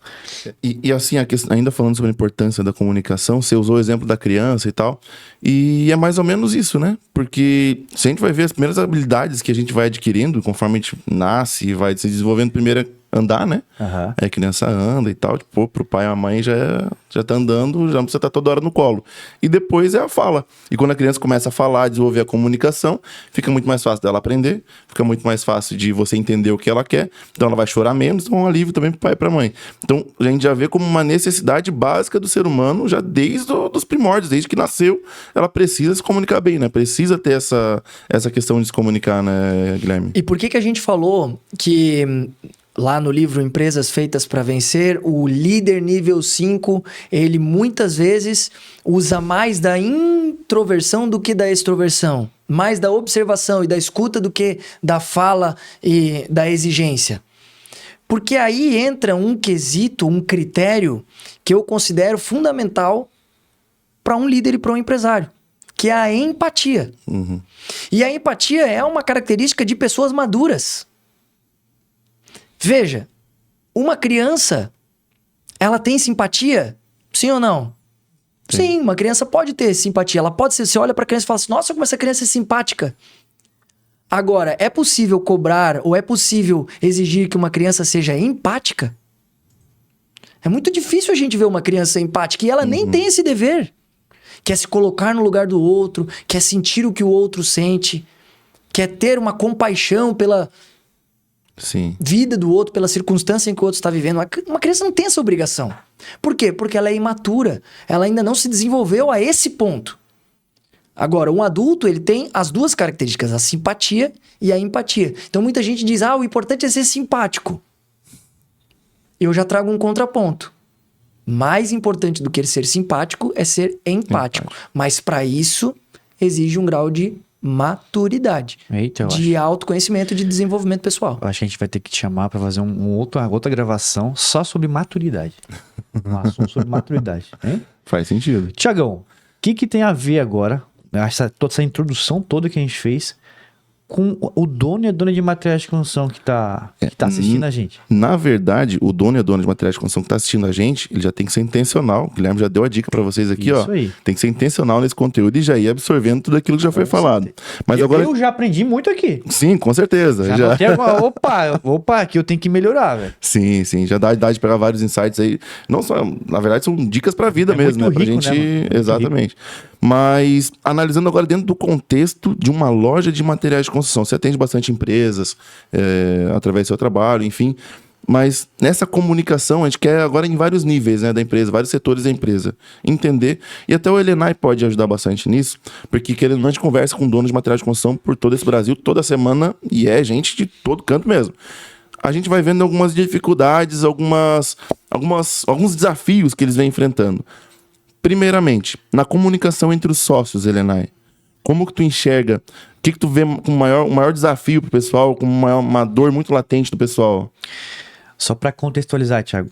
[SPEAKER 1] E assim, ainda falando sobre a importância da comunicação, você usou o exemplo da criança e tal, e é mais ou menos isso, né? Porque se a gente vai ver as primeiras habilidades que a gente vai adquirindo, conforme a gente nasce e vai se desenvolvendo, primeiro é andar, né?
[SPEAKER 2] Uhum.
[SPEAKER 1] Aí a criança anda e tal, tipo, pro pai e a mãe já tá andando, já não precisa estar toda hora no colo. E depois é a fala. E quando a criança começa a falar, desenvolver a comunicação, fica muito mais fácil dela aprender, fica muito mais fácil de você entender o que ela quer, então ela vai chorar menos, então é um alívio também pro pai e pra mãe. Então a gente já vê como uma necessidade básica do ser humano, já desde os primórdios, desde que nasceu, ela precisa se comunicar bem, né? Precisa ter essa questão de se comunicar, né, Guilherme?
[SPEAKER 3] E por que a gente falou que lá no livro Empresas Feitas para Vencer, o líder nível 5, ele muitas vezes usa mais da introversão do que da extroversão, mais da observação e da escuta do que da fala e da exigência. Porque aí entra um quesito, um critério que eu considero fundamental para um líder e para um empresário, que é a empatia.
[SPEAKER 1] Uhum.
[SPEAKER 3] E a empatia é uma característica de pessoas maduras. Veja, uma criança, ela tem simpatia? Sim ou não? Sim, uma criança pode ter simpatia. Ela pode ser, você olha para a criança e fala assim, nossa, como essa criança é simpática. Agora, é possível cobrar ou é possível exigir que uma criança seja empática? É muito difícil a gente ver uma criança empática e ela nem tem esse dever. Quer se colocar no lugar do outro, quer sentir o que o outro sente, quer ter uma compaixão pela
[SPEAKER 1] Sim.
[SPEAKER 3] vida do outro, pela circunstância em que o outro está vivendo. Uma criança não tem essa obrigação. Por quê? Porque ela é imatura. Ela ainda não se desenvolveu a esse ponto. Agora, um adulto, ele tem as duas características, a simpatia e a empatia. Então, muita gente diz, o importante é ser simpático. Eu já trago um contraponto. Mais importante do que ser simpático é ser empático. Mas, para isso, exige um grau de maturidade,
[SPEAKER 2] Eita,
[SPEAKER 3] de autoconhecimento e de desenvolvimento pessoal.
[SPEAKER 2] Eu acho que a gente vai ter que te chamar para fazer outra gravação só sobre maturidade. Um assunto sobre maturidade. Hein?
[SPEAKER 1] Faz sentido.
[SPEAKER 2] Tiagão, o que tem a ver agora, toda essa introdução toda que a gente fez, com o dono e a dona de materiais de construção que tá assistindo a gente?
[SPEAKER 1] Na verdade, o dono e a dona de materiais de construção que tá assistindo a gente, ele já tem que ser intencional. O Guilherme já deu a dica para vocês aqui,
[SPEAKER 2] Isso aí.
[SPEAKER 1] Tem que ser intencional nesse conteúdo e já ir absorvendo tudo aquilo que já foi falado. Mas agora...
[SPEAKER 2] Eu já aprendi muito aqui.
[SPEAKER 1] Sim, com certeza. Já.
[SPEAKER 2] Agora, opa, aqui eu tenho que melhorar, velho.
[SPEAKER 1] Sim, já dá a idade de pegar vários insights aí. Não só, na verdade, são dicas pra vida mesmo, né? Pra
[SPEAKER 2] rico,
[SPEAKER 1] gente.
[SPEAKER 2] né,
[SPEAKER 1] Exatamente. Mas, analisando agora dentro do contexto de uma loja de materiais de construção, você atende bastante empresas, através do seu trabalho, enfim. Mas nessa comunicação, a gente quer agora em vários níveis, né, da empresa, vários setores da empresa, entender. E até o Elenai pode ajudar bastante nisso, porque querendo ou não, a gente conversa com donos de materiais de construção por todo esse Brasil, toda semana, e é gente de todo canto mesmo. A gente vai vendo algumas dificuldades, alguns desafios que eles vêm enfrentando. Primeiramente, na comunicação entre os sócios, Elenai. Como que tu enxerga? O que tu vê com o maior desafio pro pessoal, com uma dor muito latente do pessoal?
[SPEAKER 2] Só para contextualizar, Thiago,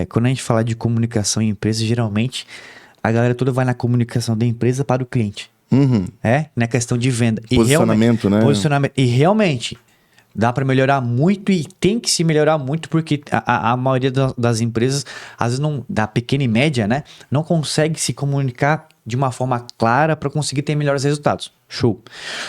[SPEAKER 2] quando a gente fala de comunicação em empresa, geralmente a galera toda vai na comunicação da empresa para o cliente.
[SPEAKER 1] Uhum.
[SPEAKER 2] Na questão de venda.
[SPEAKER 1] Posicionamento, né?
[SPEAKER 2] Posicionamento. E realmente, dá para melhorar muito e tem que se melhorar muito porque a maioria das empresas, às vezes não, da pequena e média, né, não consegue se comunicar de uma forma clara para conseguir ter melhores resultados. Show.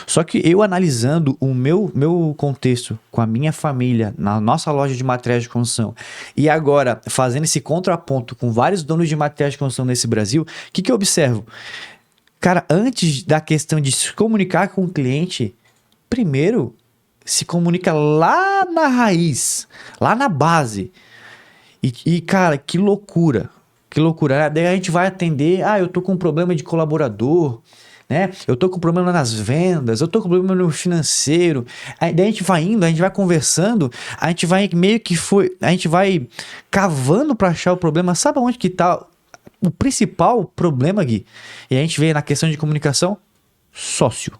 [SPEAKER 2] Só que eu analisando o meu contexto com a minha família, na nossa loja de materiais de construção, e agora fazendo esse contraponto com vários donos de materiais de construção nesse Brasil, o que eu observo? Cara, antes da questão de se comunicar com o cliente, primeiro se comunica lá na raiz, lá na base. Cara, que loucura. Que loucura. Daí a gente vai atender, eu tô com um problema de colaborador, né? Eu tô com problema nas vendas, eu tô com problema no financeiro. Aí, daí a gente vai indo, a gente vai conversando, a gente vai a gente vai cavando pra achar o problema. Sabe onde que tá o principal problema, Gui? E a gente vê na questão de comunicação, sócio.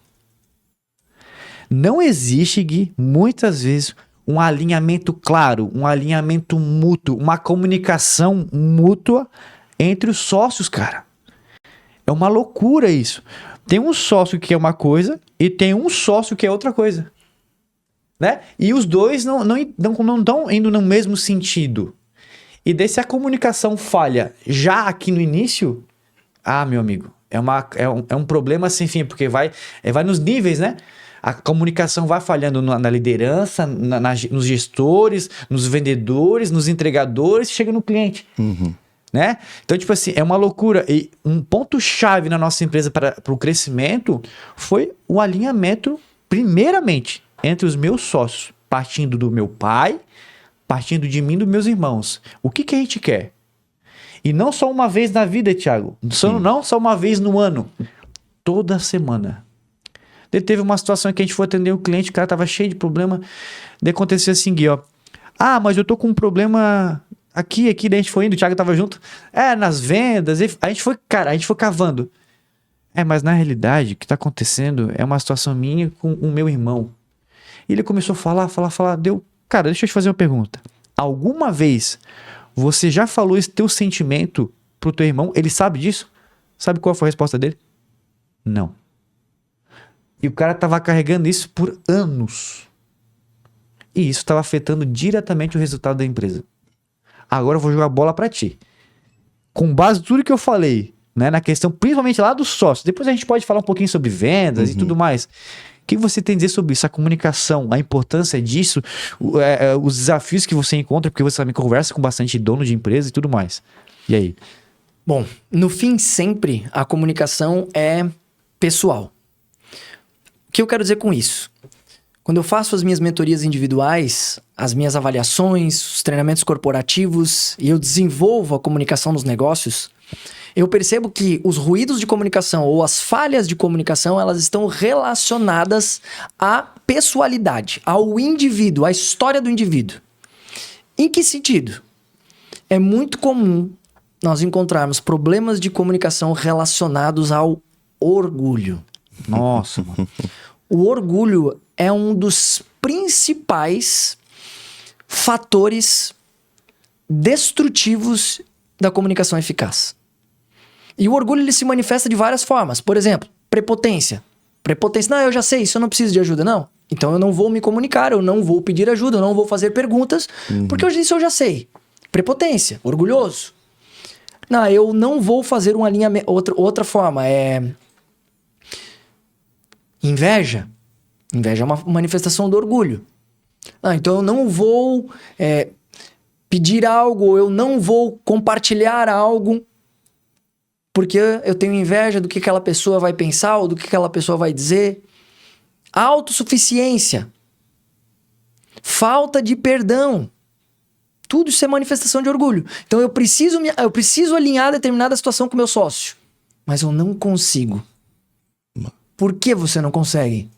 [SPEAKER 2] Não existe, Gui, muitas vezes, um alinhamento claro, um alinhamento mútuo, uma comunicação mútua entre os sócios, cara. É uma loucura isso. Tem um sócio que é uma coisa e tem um sócio que é outra coisa, né? E os dois não estão indo no mesmo sentido. E daí se a comunicação falha já aqui no início, meu amigo, é um problema sem fim, porque vai nos níveis, né? A comunicação vai falhando na liderança, nos gestores, nos vendedores, nos entregadores, chega no cliente. Né? Então, tipo assim, é uma loucura. E um ponto-chave na nossa empresa para o crescimento foi o alinhamento, primeiramente, entre os meus sócios, partindo do meu pai, partindo de mim e dos meus irmãos. O que a gente quer? E não só uma vez na vida, Thiago. Não só uma vez no ano. Toda semana. Daí teve uma situação em que a gente foi atender o cliente, o cara tava cheio de problema. Daí aconteceu assim, Gui, ó. Mas eu tô com um problema aqui, daí a gente foi indo, o Thiago tava junto. Nas vendas, a gente foi cavando. Mas na realidade, o que tá acontecendo é uma situação minha com o meu irmão. E ele começou a falar, cara, deixa eu te fazer uma pergunta. Alguma vez você já falou esse teu sentimento pro teu irmão? Ele sabe disso? Sabe qual foi a resposta dele? Não. E o cara tava carregando isso por anos. E isso tava afetando diretamente o resultado da empresa. Agora eu vou jogar a bola pra ti. Com base em tudo que eu falei, né, na questão principalmente lá dos sócios. Depois a gente pode falar um pouquinho sobre vendas e tudo mais. O que você tem a dizer sobre isso? A comunicação, a importância disso, os desafios que você encontra, porque você também conversa com bastante dono de empresa e tudo mais. E aí?
[SPEAKER 3] Bom, no fim, sempre a comunicação é pessoal. O que eu quero dizer com isso? Quando eu faço as minhas mentorias individuais, as minhas avaliações, os treinamentos corporativos e eu desenvolvo a comunicação nos negócios, eu percebo que os ruídos de comunicação ou as falhas de comunicação, elas estão relacionadas à pessoalidade, ao indivíduo, à história do indivíduo. Em que sentido? É muito comum nós encontrarmos problemas de comunicação relacionados ao orgulho.
[SPEAKER 2] Nossa, mano.
[SPEAKER 3] O orgulho é um dos principais fatores destrutivos da comunicação eficaz. E o orgulho ele se manifesta de várias formas. Por exemplo, prepotência. Prepotência, não, eu já sei, isso eu não preciso de ajuda, não. Então eu não vou me comunicar, eu não vou pedir ajuda, eu não vou fazer perguntas, porque isso eu já sei. Prepotência, orgulhoso. Não, eu não vou fazer um alinhamento. Outra forma é inveja. Inveja é uma manifestação do orgulho. Então eu não vou pedir algo, eu não vou compartilhar algo, porque eu tenho inveja do que aquela pessoa vai pensar ou do que aquela pessoa vai dizer. Autossuficiência. Falta de perdão. Tudo isso é manifestação de orgulho. Então eu preciso alinhar determinada situação com o meu sócio, mas eu não consigo. Por que você não consegue?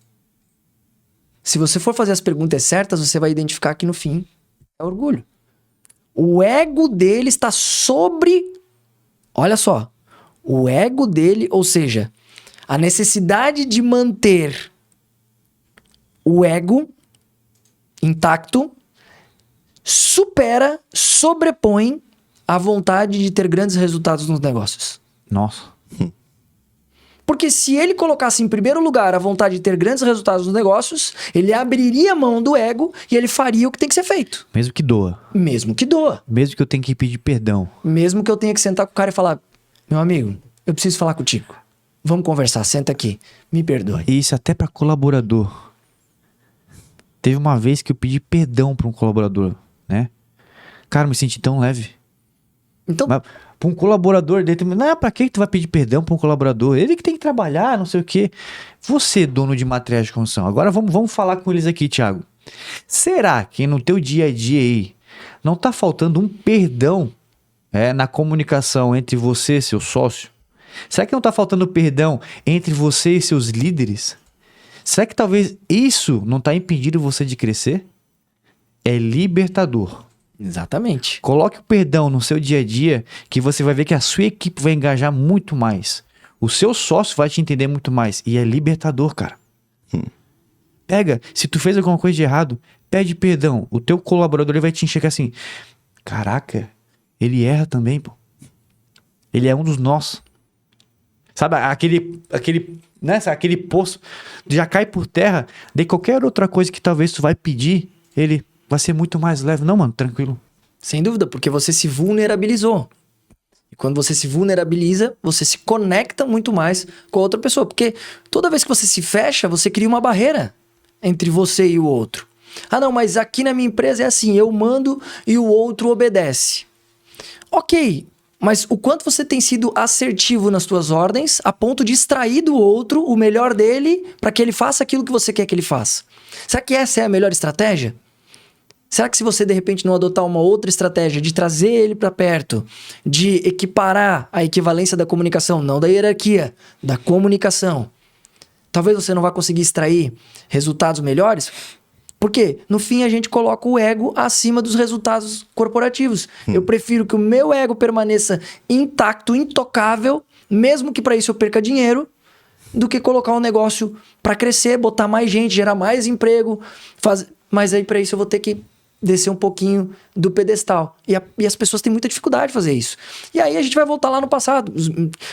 [SPEAKER 3] Se você for fazer as perguntas certas, você vai identificar que no fim é orgulho. O ego dele está sobre... Olha só. O ego dele, ou seja, a necessidade de manter o ego intacto sobrepõe a vontade de ter grandes resultados nos negócios.
[SPEAKER 2] Nossa.
[SPEAKER 3] Porque se ele colocasse em primeiro lugar a vontade de ter grandes resultados nos negócios, ele abriria a mão do ego e ele faria o que tem que ser feito.
[SPEAKER 2] Mesmo que doa.
[SPEAKER 3] Mesmo que doa.
[SPEAKER 2] Mesmo que eu tenha que pedir perdão.
[SPEAKER 3] Mesmo que eu tenha que sentar com o cara e falar, meu amigo, eu preciso falar contigo. Vamos conversar, senta aqui. Me perdoe.
[SPEAKER 2] E isso até para colaborador. Teve uma vez que eu pedi perdão para um colaborador, né? Cara, eu me senti tão leve.
[SPEAKER 3] Então...
[SPEAKER 2] Mas, pra um colaborador dele, pra que tu vai pedir perdão pra um colaborador? Ele que tem que trabalhar, não sei o quê. Você, dono de materiais de construção, agora vamos falar com eles aqui, Thiago. Será que no teu dia a dia aí, não tá faltando um perdão na comunicação entre você e seu sócio? Será que não tá faltando perdão entre você e seus líderes? Será que talvez isso não tá impedindo você de crescer? É libertador.
[SPEAKER 3] Exatamente.
[SPEAKER 2] Coloque o perdão no seu dia a dia, que você vai ver que a sua equipe vai engajar muito mais. O seu sócio vai te entender muito mais. E é libertador, cara. Pega, se tu fez alguma coisa de errado, pede perdão. O teu colaborador ele vai te enxergar assim: caraca, ele erra também, pô. Ele é um dos nossos. Sabe, aquele poço já cai por terra. De qualquer outra coisa que talvez tu vai pedir, ele vai ser muito mais leve. Não, mano, tranquilo.
[SPEAKER 3] Sem dúvida, porque você se vulnerabilizou. E quando você se vulnerabiliza, você se conecta muito mais com a outra pessoa. Porque toda vez que você se fecha, você cria uma barreira entre você e o outro. Ah, não, mas aqui na minha empresa é assim, eu mando e o outro obedece. Ok, mas o quanto você tem sido assertivo nas suas ordens a ponto de extrair do outro o melhor dele para que ele faça aquilo que você quer que ele faça? Será que essa é a melhor estratégia? Será que se você de repente não adotar uma outra estratégia de trazer ele para perto, de equiparar a equivalência da comunicação, não da hierarquia, da comunicação, talvez você não vá conseguir extrair resultados melhores? Porque no fim a gente coloca o ego acima dos resultados corporativos. Eu prefiro que o meu ego permaneça intacto, intocável, mesmo que para isso eu perca dinheiro, do que colocar um negócio para crescer, botar mais gente, gerar mais emprego, mas aí para isso eu vou ter que descer um pouquinho do pedestal. E as pessoas têm muita dificuldade de fazer isso. E aí a gente vai voltar lá no passado.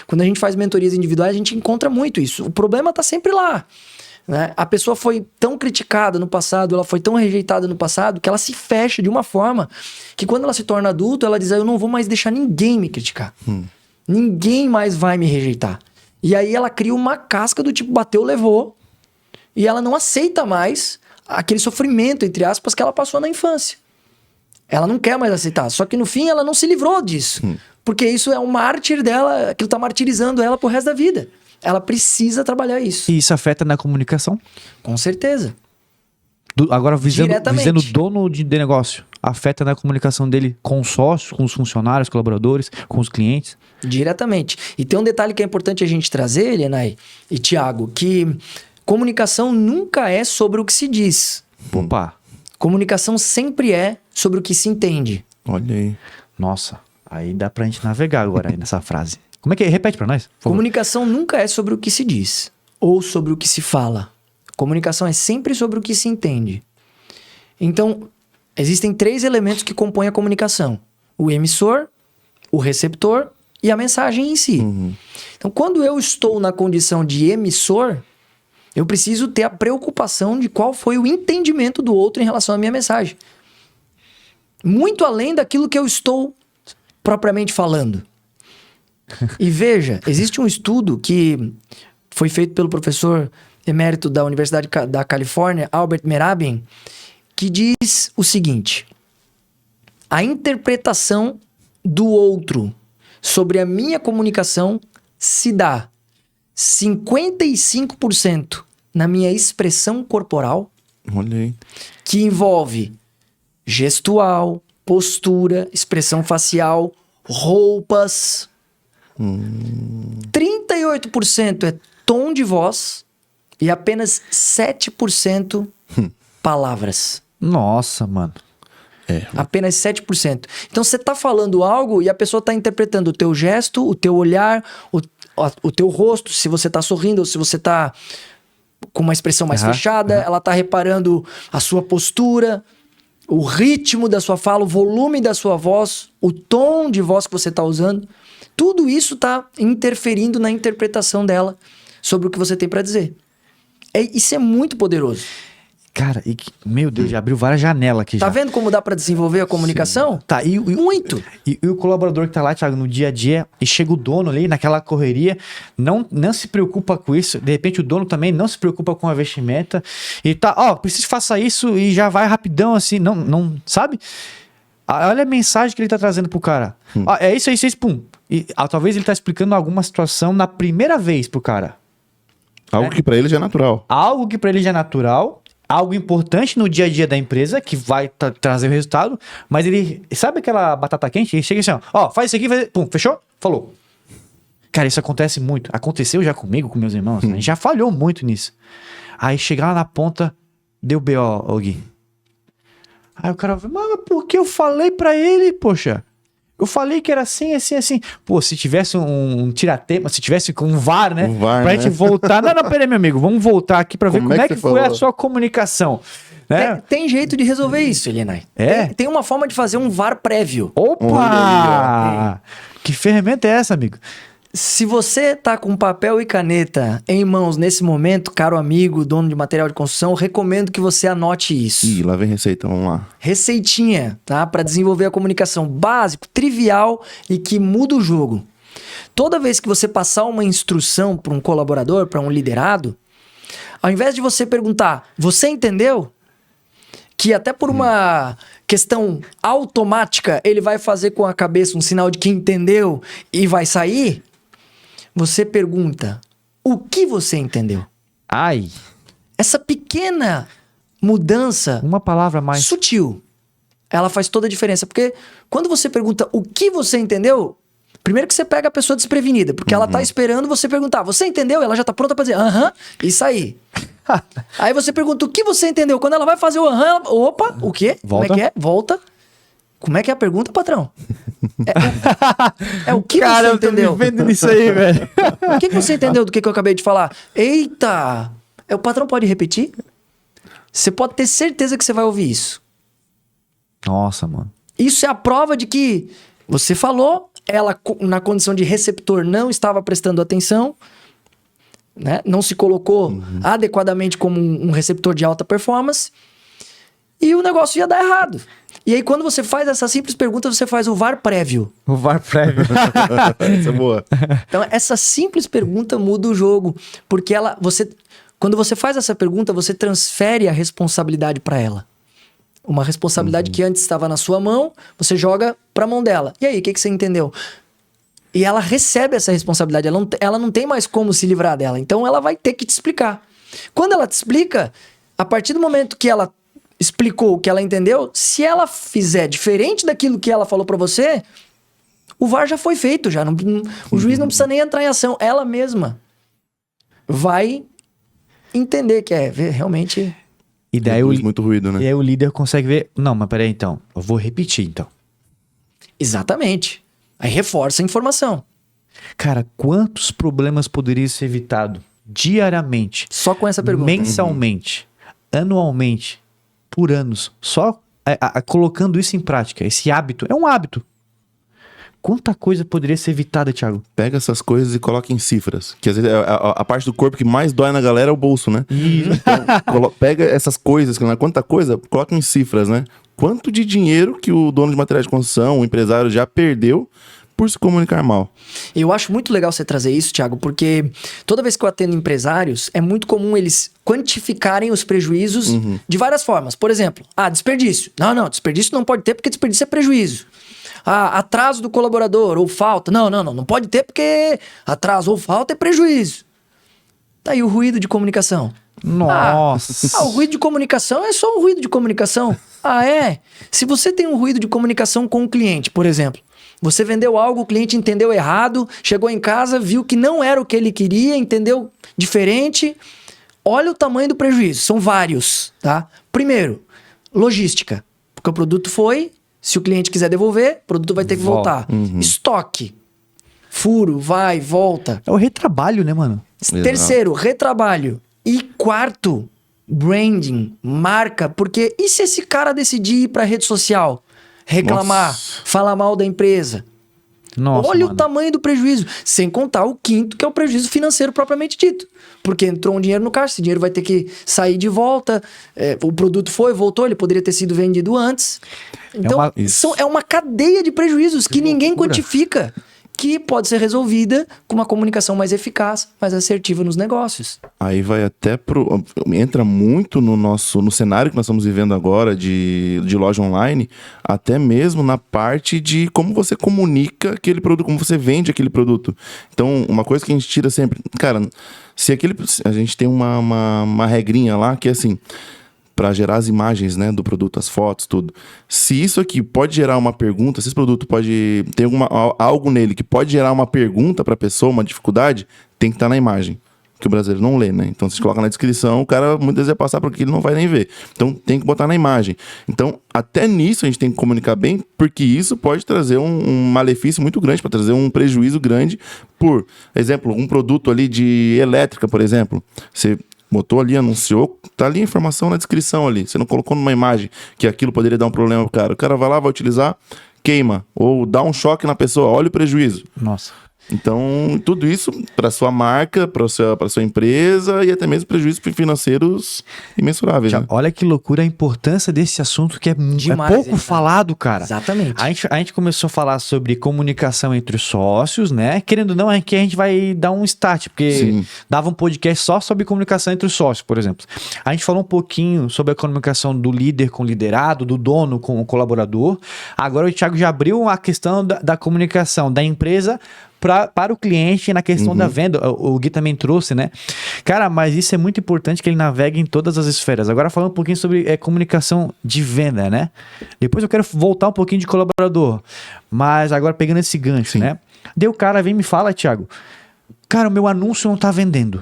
[SPEAKER 3] Quando a gente faz mentorias individuais, a gente encontra muito isso. O problema está sempre lá. Né? A pessoa foi tão criticada no passado, ela foi tão rejeitada no passado, que ela se fecha de uma forma que quando ela se torna adulta, ela diz: eu não vou mais deixar ninguém me criticar. Ninguém mais vai me rejeitar. E aí ela cria uma casca do tipo bateu, levou, e ela não aceita mais aquele sofrimento, entre aspas, que ela passou na infância. Ela não quer mais aceitar. Só que no fim ela não se livrou disso. Porque isso é um mártir dela, aquilo tá martirizando ela pro resto da vida. Ela precisa trabalhar isso.
[SPEAKER 2] E isso afeta na comunicação?
[SPEAKER 3] Com certeza.
[SPEAKER 2] Agora, visando o dono de negócio, afeta na comunicação dele com os sócios, com os funcionários, colaboradores, com os clientes?
[SPEAKER 3] Diretamente. E tem um detalhe que é importante a gente trazer, Elianai e Thiago, que comunicação nunca é sobre o que se diz.
[SPEAKER 2] Opa!
[SPEAKER 3] Comunicação sempre é sobre o que se entende.
[SPEAKER 1] Olha aí.
[SPEAKER 2] Nossa, aí dá pra gente navegar agora aí nessa frase. Como é que é? Repete pra nós.
[SPEAKER 3] Comunicação nunca é sobre o que se diz ou sobre o que se fala. Comunicação é sempre sobre o que se entende. Então, existem 3 elementos que compõem a comunicação: o emissor, o receptor e a mensagem em si. Então, quando eu estou na condição de emissor, eu preciso ter a preocupação de qual foi o entendimento do outro em relação à minha mensagem. Muito além daquilo que eu estou propriamente falando. E veja, existe um estudo que foi feito pelo professor emérito da Universidade da Califórnia, Albert Merabin, que diz o seguinte: a interpretação do outro sobre a minha comunicação se dá 55% na minha expressão corporal,
[SPEAKER 1] Olha aí.
[SPEAKER 3] que envolve gestual, postura, expressão facial, roupas. 38% é tom de voz e apenas 7% palavras.
[SPEAKER 2] Nossa, mano.
[SPEAKER 3] Apenas 7%. Então você tá falando algo e a pessoa tá interpretando o teu gesto, o teu olhar, o teu rosto, se você tá sorrindo ou se você tá com uma expressão mais fechada, ela tá reparando a sua postura, o ritmo da sua fala, o volume da sua voz, o tom de voz que você tá usando. Tudo isso tá interferindo na interpretação dela sobre o que você tem para dizer. Isso é muito poderoso.
[SPEAKER 2] Cara, meu Deus, já abriu várias janelas aqui já.
[SPEAKER 3] Tá vendo como dá para desenvolver a comunicação?
[SPEAKER 2] Sim. Tá,
[SPEAKER 3] muito.
[SPEAKER 2] E o colaborador que tá lá, Thiago, no dia a dia, e chega o dono ali, naquela correria, não se preocupa com isso. De repente o dono também não se preocupa com a vestimenta. E tá, preciso que faça isso e já vai rapidão assim, não sabe? Olha a mensagem que ele tá trazendo pro cara. É isso, pum. E talvez ele tá explicando alguma situação na primeira vez pro cara.
[SPEAKER 1] Algo que pra ele já é natural.
[SPEAKER 2] Algo que pra ele já é natural. algo importante no dia a dia da empresa, que vai trazer o resultado, mas ele, sabe aquela batata quente? Ele chega assim, ó, faz isso aqui, pum, fechou? Falou. Cara, isso acontece muito. Aconteceu já comigo, com meus irmãos, né? A gente já falhou muito nisso. Aí chegar lá na ponta, deu B.O., Gui. Aí o cara fala, mas por que eu falei pra ele, poxa? Eu falei que era assim, assim, assim. Pô, se tivesse um tiratema, se tivesse com um VAR, né?
[SPEAKER 1] Um VAR,
[SPEAKER 2] pra
[SPEAKER 1] né?
[SPEAKER 2] gente voltar. Não, peraí, meu amigo, vamos voltar aqui pra ver como é que foi a sua comunicação. Né?
[SPEAKER 3] Tem jeito de resolver isso, Elinay. Tem uma forma de fazer um VAR prévio.
[SPEAKER 2] Opa! Que ferramenta é essa, amigo?
[SPEAKER 3] Se você tá com papel e caneta em mãos nesse momento, caro amigo, dono de material de construção, recomendo que você anote isso.
[SPEAKER 1] Ih, lá vem receita, vamos lá.
[SPEAKER 3] Receitinha, tá? Para desenvolver a comunicação básico, trivial e que muda o jogo. Toda vez que você passar uma instrução para um colaborador, para um liderado, ao invés de você perguntar, você entendeu? Que até por uma questão automática ele vai fazer com a cabeça um sinal de que entendeu e vai sair. Você pergunta, o que você entendeu?
[SPEAKER 2] Ai.
[SPEAKER 3] Essa pequena mudança...
[SPEAKER 2] Uma palavra mais...
[SPEAKER 3] sutil. Ela faz toda a diferença. Porque quando você pergunta o que você entendeu, primeiro que você pega a pessoa desprevenida. Porque ela tá esperando você perguntar, você entendeu? Ela já tá pronta pra dizer, e sair. Aí você pergunta, o que você entendeu? Quando ela vai fazer o ela... Opa, o quê?
[SPEAKER 2] Volta.
[SPEAKER 3] Como é que é? Volta. Como é que é a pergunta, patrão? É o que
[SPEAKER 2] Cara,
[SPEAKER 3] você entendeu?
[SPEAKER 2] Eu tô me vendo nisso aí, velho.
[SPEAKER 3] O que você entendeu do que eu acabei de falar? Eita! O patrão pode repetir? Você pode ter certeza que você vai ouvir isso.
[SPEAKER 2] Nossa, mano.
[SPEAKER 3] Isso é a prova de que você falou, ela na condição de receptor não estava prestando atenção, né? Não se colocou adequadamente como um receptor de alta performance e o negócio ia dar errado. E aí, quando você faz essa simples pergunta, você faz o VAR prévio.
[SPEAKER 2] O VAR prévio.
[SPEAKER 1] Essa é boa.
[SPEAKER 3] Então, essa simples pergunta muda o jogo. Porque quando você faz essa pergunta, você transfere a responsabilidade para ela. Uma responsabilidade que antes estava na sua mão, você joga para a mão dela. E aí, o que você entendeu? E ela recebe essa responsabilidade. Ela não tem mais como se livrar dela. Então, ela vai ter que te explicar. Quando ela te explica, a partir do momento que ela explicou o que ela entendeu, se ela fizer diferente daquilo que ela falou pra você, o VAR já foi feito, já o juiz não precisa nem entrar em ação, ela mesma vai entender que realmente...
[SPEAKER 2] E daí
[SPEAKER 1] muito ruído, né?
[SPEAKER 2] E aí o líder consegue ver, não, mas peraí então, eu vou repetir então.
[SPEAKER 3] Exatamente. Aí reforça a informação.
[SPEAKER 2] Cara, quantos problemas poderiam ser evitados diariamente,
[SPEAKER 3] só com essa pergunta,
[SPEAKER 2] mensalmente, anualmente, por anos, só colocando isso em prática? Esse hábito, é um hábito. Quanta coisa poderia ser evitada, Thiago?
[SPEAKER 1] Pega essas coisas e coloca em cifras. Que às vezes a parte do corpo que mais dói na galera é o bolso, né? Então, pega essas coisas, que não é quanta coisa, coloca em cifras, né? Quanto de dinheiro que o dono de materiais de construção, o empresário já perdeu por se comunicar mal.
[SPEAKER 3] Eu acho muito legal você trazer isso, Thiago, porque toda vez que eu atendo empresários, é muito comum eles quantificarem os prejuízos de várias formas. Por exemplo, desperdício. Não, desperdício não pode ter porque desperdício é prejuízo. Atraso do colaborador ou falta. Não pode ter porque atraso ou falta é prejuízo. Tá aí o ruído de comunicação.
[SPEAKER 2] Nossa.
[SPEAKER 3] O ruído de comunicação é só um ruído de comunicação. É? Se você tem um ruído de comunicação com o cliente, por exemplo, você vendeu algo, o cliente entendeu errado, chegou em casa, viu que não era o que ele queria, entendeu diferente. Olha o tamanho do prejuízo, são vários, tá? Primeiro, logística, porque o produto foi, se o cliente quiser devolver, o produto vai ter que voltar. Estoque, furo, vai, volta.
[SPEAKER 2] É o retrabalho, né, mano?
[SPEAKER 3] Terceiro, retrabalho. E quarto, branding, marca, porque e se esse cara decidir ir pra rede social? Reclamar, falar mal da empresa.
[SPEAKER 2] Nossa,
[SPEAKER 3] olha
[SPEAKER 2] mano.
[SPEAKER 3] o tamanho do prejuízo. Sem contar o quinto, que é o prejuízo financeiro propriamente dito. Porque entrou um dinheiro no caixa, esse dinheiro vai ter que sair de volta. O produto voltou, ele poderia ter sido vendido antes. Então, é uma cadeia de prejuízos que ninguém quantifica. Que pode ser resolvida com uma comunicação mais eficaz, mais assertiva nos negócios.
[SPEAKER 1] Aí vai até entra muito no cenário que nós estamos vivendo agora de loja online, até mesmo na parte de como você comunica aquele produto, como você vende aquele produto. Então, uma coisa que a gente tira sempre, cara, a gente tem uma regrinha lá que é assim, para gerar as imagens, né, do produto, as fotos, tudo. Se isso aqui pode gerar uma pergunta, se esse produto pode ter algo nele que pode gerar uma pergunta para a pessoa, uma dificuldade, tem que estar na imagem. Que o brasileiro não lê, né? Então, se coloca na descrição, o cara muitas vezes vai passar porque ele não vai nem ver. Então, tem que botar na imagem. Então, até nisso a gente tem que comunicar bem, porque isso pode trazer um malefício muito grande, para trazer um prejuízo grande. Por exemplo, um produto ali de elétrica, por exemplo. Você botou ali, anunciou, tá ali a informação na descrição ali. Você não colocou numa imagem que aquilo poderia dar um problema pro cara. O cara vai lá, vai utilizar, queima. Ou dá um choque na pessoa, olha o prejuízo.
[SPEAKER 2] Nossa.
[SPEAKER 1] Então, tudo isso para sua marca, para sua empresa e até mesmo prejuízos financeiros imensuráveis. Né?
[SPEAKER 2] Olha que loucura a importância desse assunto que é
[SPEAKER 3] Demais,
[SPEAKER 2] pouco falado, cara.
[SPEAKER 3] Exatamente.
[SPEAKER 2] A gente começou a falar sobre comunicação entre os sócios, né? Querendo ou não, aqui a gente vai dar um start, porque
[SPEAKER 1] Sim.
[SPEAKER 2] dava um podcast só sobre comunicação entre os sócios, por exemplo. A gente falou um pouquinho sobre a comunicação do líder com o liderado, do dono com o colaborador. Agora o Thiago já abriu a questão da comunicação da empresa para o cliente na questão da venda. O Gui também trouxe, né? Cara, mas isso é muito importante que ele navegue em todas as esferas. Agora falando um pouquinho sobre comunicação de venda, né? Depois eu quero voltar um pouquinho de colaborador. Mas agora pegando esse gancho, né? Daí o cara vem e me fala, Thiago, cara, o meu anúncio não tá vendendo.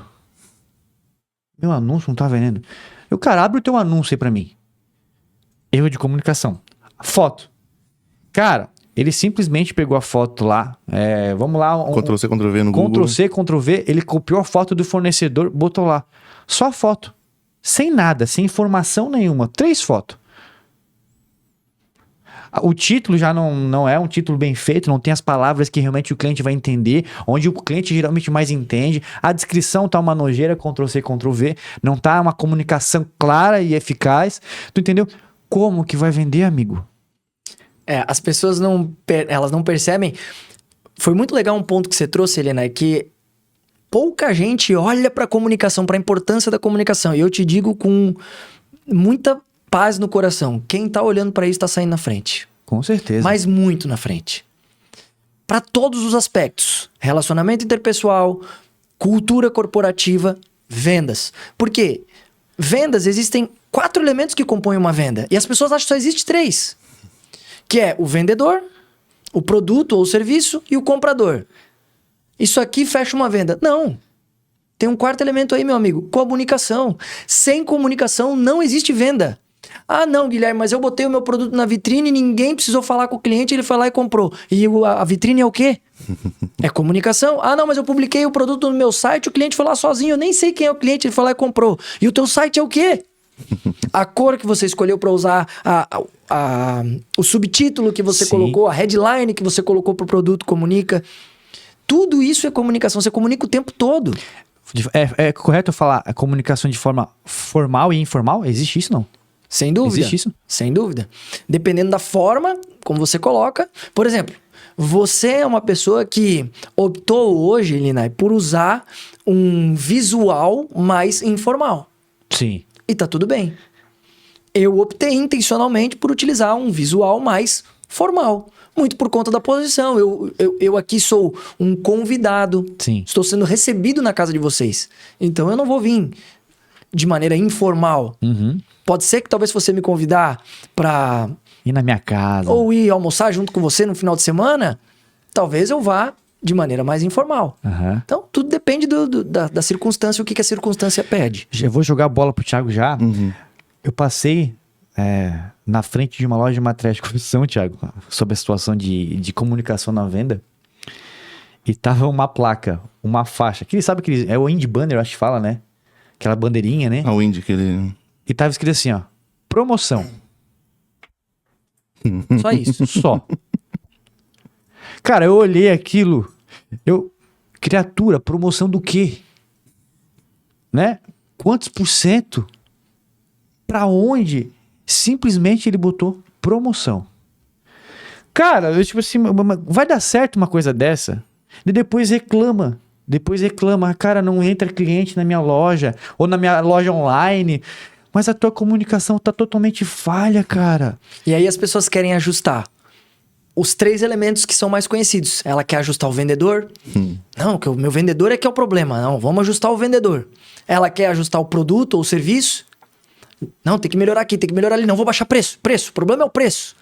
[SPEAKER 2] Meu anúncio não tá vendendo. Eu, cara, abre o teu anúncio aí pra mim. Erro de comunicação. Foto. Cara, ele simplesmente pegou a foto lá, vamos lá...
[SPEAKER 1] Ctrl-C, Ctrl-V no Google.
[SPEAKER 2] Ctrl-C, Ctrl-V, ele copiou a foto do fornecedor, botou lá. Só a foto. Sem nada, sem informação nenhuma. 3 fotos. O título já não é um título bem feito, não tem as palavras que realmente o cliente vai entender, onde o cliente geralmente mais entende. A descrição tá uma nojeira, Ctrl-C, Ctrl-V. Não tá uma comunicação clara e eficaz. Tu entendeu? Como que vai vender, amigo?
[SPEAKER 3] As pessoas elas não percebem. Foi muito legal um ponto que você trouxe, Helena, que pouca gente olha para a comunicação, para a importância da comunicação. E eu te digo com muita paz no coração, quem tá olhando para isso tá saindo na frente.
[SPEAKER 2] Com certeza.
[SPEAKER 3] Mas muito na frente. Para todos os aspectos. Relacionamento interpessoal, cultura corporativa, vendas. Por quê? Vendas, existem 4 elementos que compõem uma venda. E as pessoas acham que só existe 3. Que é o vendedor, o produto ou o serviço e o comprador. Isso aqui fecha uma venda. Não. Tem um 4º elemento aí, meu amigo. Comunicação. Sem comunicação não existe venda. Ah, não, Guilherme, mas eu botei o meu produto na vitrine e ninguém precisou falar com o cliente, ele foi lá e comprou. E a vitrine é o quê? É comunicação. Ah, não, mas eu publiquei o produto no meu site, o cliente foi lá sozinho, eu nem sei quem é o cliente, ele foi lá e comprou. E o teu site é o quê? A cor que você escolheu para usar, o subtítulo que você colocou, a headline que você colocou pro produto comunica. Tudo isso é comunicação. Você comunica o tempo todo.
[SPEAKER 2] É correto eu falar a comunicação de forma formal e informal? Existe isso, não?
[SPEAKER 3] Sem dúvida.
[SPEAKER 2] Existe isso?
[SPEAKER 3] Sem dúvida. Dependendo da forma como você coloca. Por exemplo, você é uma pessoa que optou hoje, Linai, por usar um visual mais informal.
[SPEAKER 2] Sim.
[SPEAKER 3] E tá tudo bem. Eu optei intencionalmente por utilizar um visual mais formal. Muito por conta da posição. Eu aqui sou um convidado.
[SPEAKER 2] Sim.
[SPEAKER 3] Estou sendo recebido na casa de vocês. Então eu não vou vir de maneira informal. Pode ser que talvez você me convidar para
[SPEAKER 2] ir na minha casa.
[SPEAKER 3] Ou ir almoçar junto com você no final de semana. Talvez eu vá de maneira mais informal. Então, tudo depende da circunstância, o que a circunstância pede.
[SPEAKER 2] Eu vou jogar a bola pro Thiago já. Eu passei na frente de uma loja de materiais de construção, Thiago, sobre a situação de comunicação na venda. E tava uma placa, uma faixa. Sabe que é o Indie Banner, acho que fala, né? Aquela bandeirinha, né?
[SPEAKER 1] O Indie, aquele...
[SPEAKER 2] E tava escrito assim, ó. Promoção.
[SPEAKER 3] Só isso.
[SPEAKER 2] Só. Cara, eu olhei aquilo, criatura, promoção do quê? Né? Quantos %? Pra onde? Simplesmente ele botou promoção. Cara, eu tipo assim, vai dar certo uma coisa dessa? E depois reclama. Cara, não entra cliente na minha loja, ou na minha loja online, mas a tua comunicação tá totalmente falha, cara.
[SPEAKER 3] E aí as pessoas querem ajustar os 3 elementos que são mais conhecidos. Ela quer ajustar o vendedor. Não, que o meu vendedor é que é o problema. Não, vamos ajustar o vendedor. Ela quer ajustar o produto ou o serviço. Não, tem que melhorar aqui, tem que melhorar ali. Não vou baixar preço. O problema é o preço.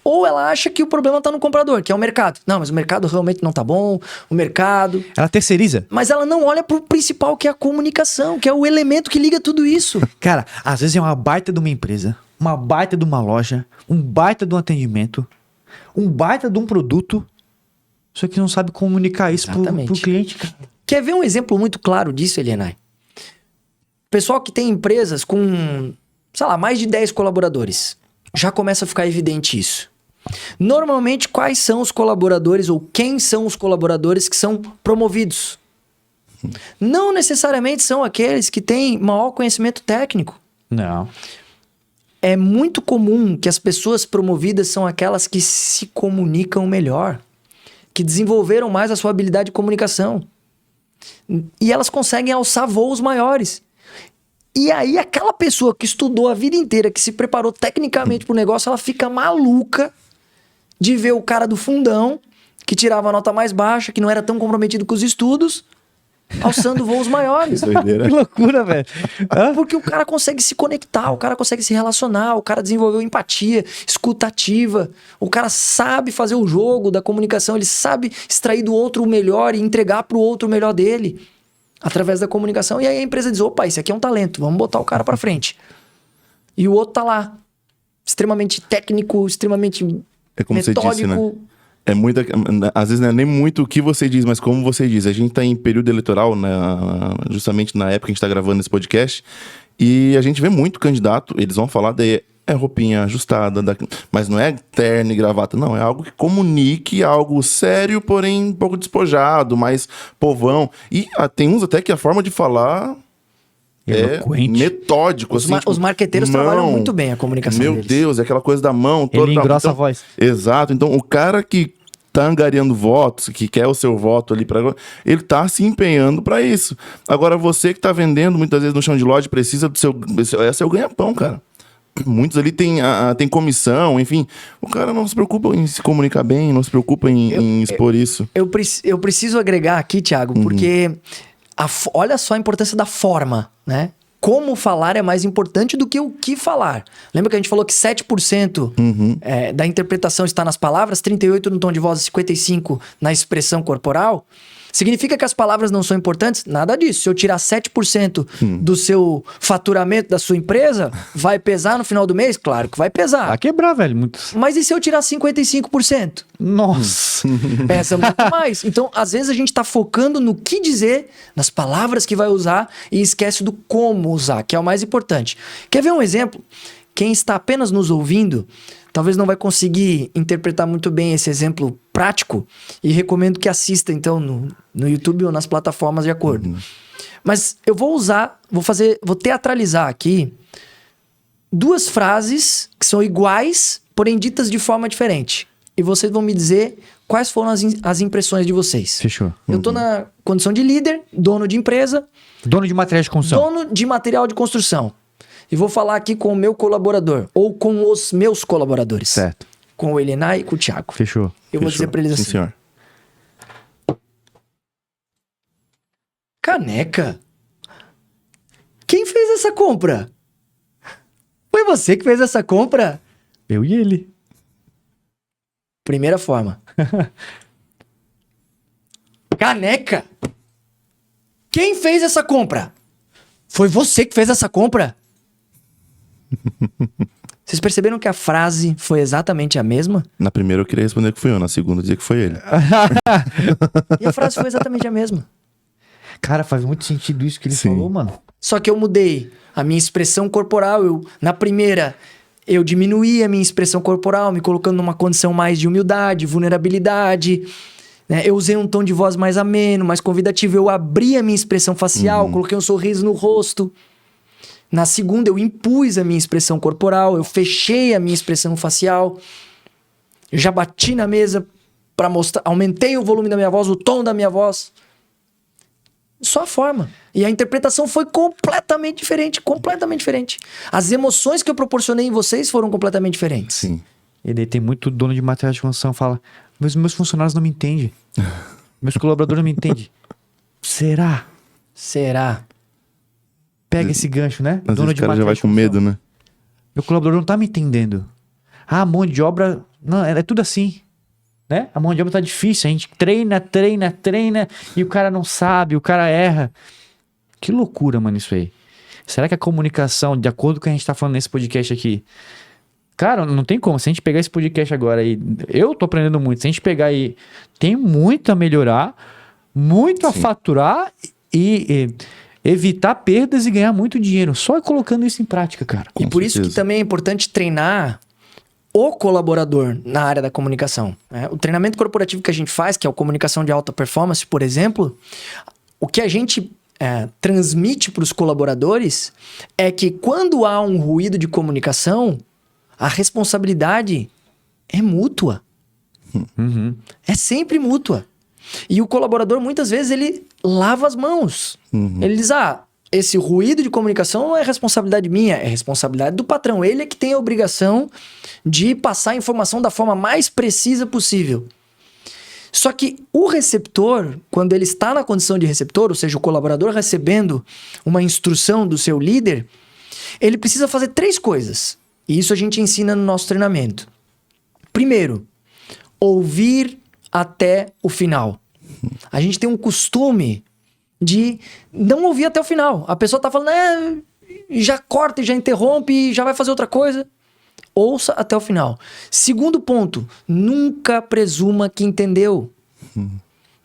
[SPEAKER 3] Ou ela acha que o problema tá no comprador, que é o mercado. Não, mas o mercado realmente não tá bom. O mercado...
[SPEAKER 2] Ela terceiriza.
[SPEAKER 3] Mas ela não olha pro principal, que é a comunicação, que é o elemento que liga tudo isso.
[SPEAKER 2] Cara, às vezes é uma baita de uma empresa, uma baita de uma loja, um baita de um atendimento, um baita de um produto, só que não sabe comunicar isso pro cliente, cara.
[SPEAKER 3] Quer ver um exemplo muito claro disso, Elianai? Pessoal que tem empresas com, sei lá, mais de 10 colaboradores. Já começa a ficar evidente isso. Normalmente, quais são os colaboradores ou quem são os colaboradores que são promovidos? Não necessariamente são aqueles que têm maior conhecimento técnico.
[SPEAKER 2] Não.
[SPEAKER 3] É muito comum que as pessoas promovidas são aquelas que se comunicam melhor, que desenvolveram mais a sua habilidade de comunicação. E elas conseguem alçar voos maiores. E aí, aquela pessoa que estudou a vida inteira, que se preparou tecnicamente pro negócio, ela fica maluca de ver o cara do fundão, que tirava a nota mais baixa, que não era tão comprometido com os estudos, alçando voos maiores.
[SPEAKER 2] Que loucura, velho.
[SPEAKER 3] Porque o cara consegue se conectar, o cara consegue se relacionar, o cara desenvolveu empatia, escutativa, o cara sabe fazer o jogo da comunicação, ele sabe extrair do outro o melhor e entregar pro outro o melhor dele. Através da comunicação. E aí a empresa diz, opa, esse aqui é um talento, vamos botar o cara pra frente. E o outro tá lá, extremamente técnico, extremamente
[SPEAKER 1] como
[SPEAKER 3] metódico.
[SPEAKER 1] Você disse, né? É muito, às vezes não é nem muito o que você diz, mas como você diz. A gente tá em período eleitoral, né, justamente na época que a gente tá gravando esse podcast, e a gente vê muito candidato, eles vão falar daí, roupinha ajustada, mas não é terno e gravata, não. É algo que comunique algo sério, porém um pouco despojado, mais povão. E tem uns até que a forma de falar
[SPEAKER 2] eloquente,
[SPEAKER 1] metódico. Assim,
[SPEAKER 3] os marqueteiros trabalham muito bem a comunicação
[SPEAKER 1] deles. Meu Deus, é aquela coisa da mão.
[SPEAKER 2] Ele engrossa a voz.
[SPEAKER 1] Exato. Então, o cara que tá angariando votos, que quer o seu voto ali, ele tá se empenhando para isso. Agora, você que tá vendendo muitas vezes no chão de loja, precisa do seu... Esse é o seu ganha-pão, cara. Muitos ali tem comissão, enfim. O cara não se preocupa em se comunicar bem, não se preocupa em expor isso.
[SPEAKER 3] Eu preciso agregar aqui, Thiago, porque olha só a importância da forma, né? Como falar é mais importante do que o que falar. Lembra que a gente falou que 7% da interpretação está nas palavras, 38% no tom de voz e 55% na expressão corporal? Significa que as palavras não são importantes? Nada disso. Se eu tirar 7% do seu faturamento da sua empresa, vai pesar no final do mês? Claro que vai pesar.
[SPEAKER 2] Vai quebrar, velho. Muito...
[SPEAKER 3] Mas e se eu tirar 55%?
[SPEAKER 2] Nossa!
[SPEAKER 3] Pesa muito mais. Então, às vezes a gente tá focando no que dizer, nas palavras que vai usar e esquece do como usar, que é o mais importante. Quer ver um exemplo? Quem está apenas nos ouvindo talvez não vai conseguir interpretar muito bem esse exemplo prático e recomendo que assista, então, no YouTube ou nas plataformas de acordo. Mas eu vou teatralizar aqui 2 frases que são iguais, porém ditas de forma diferente. E vocês vão me dizer quais foram as impressões de vocês.
[SPEAKER 2] Fechou.
[SPEAKER 3] Eu tô na condição de líder, dono de empresa.
[SPEAKER 2] Dono de material de construção.
[SPEAKER 3] Dono de material de construção. E vou falar aqui com o meu colaborador, ou com os meus colaboradores.
[SPEAKER 2] Certo.
[SPEAKER 3] Com o Elianai e com o Thiago.
[SPEAKER 2] Fechou.
[SPEAKER 3] Eu vou dizer pra eles assim.
[SPEAKER 1] Sim, senhor.
[SPEAKER 3] Caneca? Quem fez essa compra? Foi você que fez essa compra?
[SPEAKER 2] Eu e ele.
[SPEAKER 3] Primeira forma. Caneca? Quem fez essa compra? Foi você que fez essa compra? Vocês perceberam que a frase foi exatamente a mesma?
[SPEAKER 1] Na primeira eu queria responder que fui eu, na segunda dizer que foi ele.
[SPEAKER 3] E a frase foi exatamente a mesma.
[SPEAKER 2] Cara, faz muito sentido isso que ele falou, mano.
[SPEAKER 3] Só que eu mudei a minha expressão corporal. Na primeira, eu diminuí a minha expressão corporal, me colocando numa condição mais de humildade, vulnerabilidade. Né? Eu usei um tom de voz mais ameno, mais convidativo. Eu abri a minha expressão facial, coloquei um sorriso no rosto. Na segunda, eu impus a minha expressão corporal, eu fechei a minha expressão facial. Eu já bati na mesa para mostrar, aumentei o volume da minha voz, o tom da minha voz. Só a forma. E a interpretação foi completamente diferente, completamente diferente. As emoções que eu proporcionei em vocês foram completamente diferentes.
[SPEAKER 1] Sim.
[SPEAKER 2] E daí tem muito dono de material de construção que fala, mas meus funcionários não me entendem. Meus colaboradores não me entendem. Será?
[SPEAKER 3] Será?
[SPEAKER 2] pega esse gancho, né?
[SPEAKER 1] Às vezes o cara já vai com medo, né?
[SPEAKER 2] Meu colaborador não tá me entendendo. A mão de obra... Não, é tudo assim. Né? A mão de obra tá difícil. A gente treina e o cara não sabe, o cara erra. Que loucura, mano, isso aí. Será que a comunicação, de acordo com o que a gente tá falando nesse podcast aqui... Cara, não tem como. Se a gente pegar esse podcast agora aí... Eu tô aprendendo muito. Se a gente pegar aí... Tem muito a melhorar, muito a faturar e evitar perdas e ganhar muito dinheiro. Só colocando isso em prática, cara.
[SPEAKER 3] E por isso que também é importante treinar o colaborador na área da comunicação. Né? O treinamento corporativo que a gente faz, que é a comunicação de alta performance, por exemplo, o que a gente transmite para os colaboradores é que quando há um ruído de comunicação, a responsabilidade é mútua.
[SPEAKER 2] Uhum.
[SPEAKER 3] É sempre mútua. E o colaborador, muitas vezes, ele lava as mãos. Ele diz, esse ruído de comunicação não é responsabilidade minha, é responsabilidade do patrão. Ele é que tem a obrigação de passar a informação da forma mais precisa possível. Só que o receptor, quando ele está na condição de receptor, ou seja, o colaborador recebendo uma instrução do seu líder, ele precisa fazer 3 coisas. E isso a gente ensina no nosso treinamento. Primeiro, ouvir até o final. A gente tem um costume de não ouvir até o final. A pessoa tá falando, já corta e já interrompe e já vai fazer outra coisa. Ouça até o final. Segundo ponto, nunca presuma que entendeu.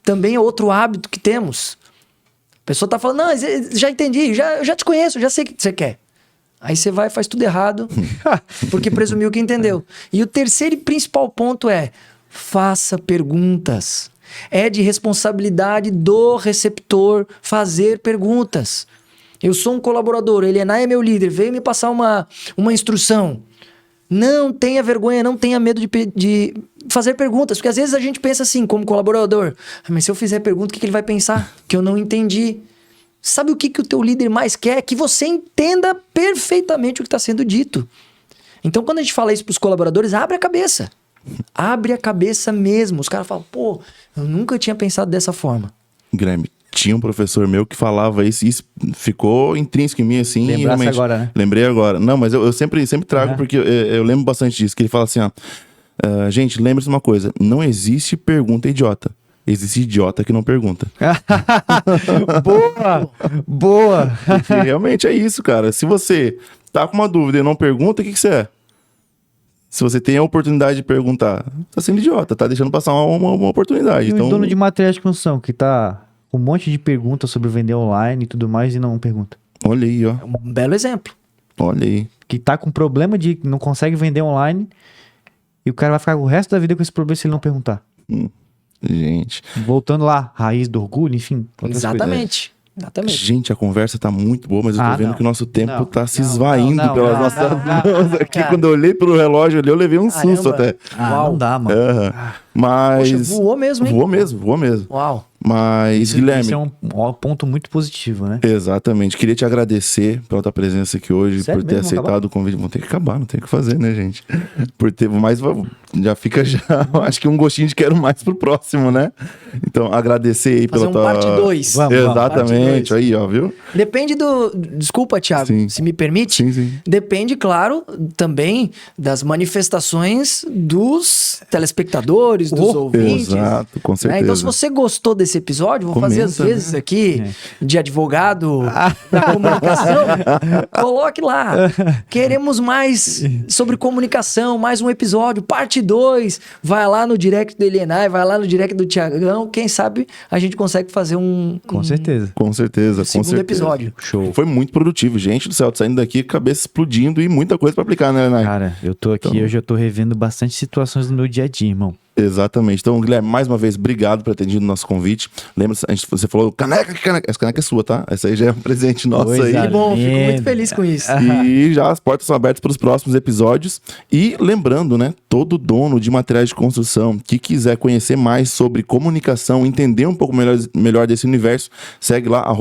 [SPEAKER 3] Também é outro hábito que temos. A pessoa tá falando, já entendi, já te conheço, já sei o que você quer. Aí você vai e faz tudo errado, porque presumiu que entendeu. E o terceiro e principal ponto é, faça perguntas. É de responsabilidade do receptor fazer perguntas. Eu sou um colaborador, ele é meu líder, veio me passar uma instrução. Não tenha vergonha, não tenha medo de fazer perguntas, porque às vezes a gente pensa assim, como colaborador, mas se eu fizer pergunta, o que ele vai pensar? Que eu não entendi. Sabe o que o teu líder mais quer? Que você entenda perfeitamente o que está sendo dito. Então, quando a gente fala isso para os colaboradores, abre a cabeça. Abre a cabeça mesmo. Os caras falam, pô, eu nunca tinha pensado dessa forma.
[SPEAKER 1] Guilherme, tinha um professor meu que falava isso e isso ficou intrínseco em mim, assim.
[SPEAKER 2] Lembrasse agora, né?
[SPEAKER 1] Lembrei agora. Não, mas eu sempre trago, porque eu lembro bastante disso, que ele fala assim, gente, lembre-se de uma coisa, não existe pergunta idiota. Existe idiota que não pergunta.
[SPEAKER 2] Boa!
[SPEAKER 1] Porque realmente é isso, cara. Se você tá com uma dúvida e não pergunta, o que você é? Se você tem a oportunidade de perguntar, tá sendo idiota, tá deixando passar uma oportunidade.
[SPEAKER 2] E
[SPEAKER 1] então...
[SPEAKER 2] o dono de materiais de construção, que tá com um monte de perguntas sobre vender online e tudo mais e não pergunta.
[SPEAKER 1] Olha aí, ó.
[SPEAKER 3] É um belo exemplo.
[SPEAKER 1] Olha aí.
[SPEAKER 2] Que tá com problema de não consegue vender online e o cara vai ficar o resto da vida com esse problema se ele não perguntar.
[SPEAKER 1] Gente.
[SPEAKER 2] Voltando lá, raiz do orgulho, enfim.
[SPEAKER 3] Exatamente.
[SPEAKER 1] Gente, a conversa tá muito boa, mas eu tô vendo que o nosso tempo tá se
[SPEAKER 2] não,
[SPEAKER 1] esvaindo
[SPEAKER 2] não,
[SPEAKER 1] pelas nossas mãos aqui. Cara. Quando eu olhei pro relógio ali, eu levei um susto até.
[SPEAKER 2] Não dá, mano.
[SPEAKER 1] Mas...
[SPEAKER 3] Poxa, voou mesmo, hein?
[SPEAKER 1] Voou mesmo.
[SPEAKER 3] Uau.
[SPEAKER 1] Mas, Guilherme...
[SPEAKER 2] Isso é um ponto muito positivo, né?
[SPEAKER 1] Exatamente. Queria te agradecer pela tua presença aqui hoje,
[SPEAKER 2] Sério
[SPEAKER 1] por ter
[SPEAKER 2] mesmo?
[SPEAKER 1] aceitado o convite. Vão ter que acabar, não tem o que fazer, né, gente? Mas já fica acho que um gostinho de quero mais pro próximo, né? Então, agradecer aí pela tua...
[SPEAKER 3] parte 2.
[SPEAKER 1] Exatamente. Aí, ó, viu?
[SPEAKER 3] Depende do... Desculpa, Thiago, se me permite.
[SPEAKER 1] Sim.
[SPEAKER 3] Depende, claro, também das manifestações dos telespectadores, dos ouvintes.
[SPEAKER 1] Exato, com certeza.
[SPEAKER 3] Então, se você gostou desse episódio, vou fazer às vezes aqui de advogado da comunicação, coloque lá. Queremos mais sobre comunicação, mais um episódio, parte 2. Vai lá no direct do Elienay, vai lá no direct do Thiagão. Quem sabe a gente consegue fazer
[SPEAKER 2] Com certeza.
[SPEAKER 1] Com certeza.
[SPEAKER 3] segundo episódio.
[SPEAKER 2] Show.
[SPEAKER 1] Foi muito produtivo, gente do céu, saindo daqui, cabeça explodindo e muita coisa pra aplicar, né, Elienay?
[SPEAKER 2] Cara, eu tô aqui, hoje eu tô revendo bastante situações no meu dia a dia, irmão.
[SPEAKER 1] Exatamente. Então, Guilherme, mais uma vez, obrigado por ter atendido o nosso convite. Lembra, você falou, caneca. Essa caneca é sua, tá? Essa aí já é um presente nosso aí.
[SPEAKER 3] Que bom, fico muito feliz com isso.
[SPEAKER 1] E já as portas são abertas para os próximos episódios. E lembrando, né, todo dono de materiais de construção que quiser conhecer mais sobre comunicação, entender um pouco melhor desse universo, segue lá,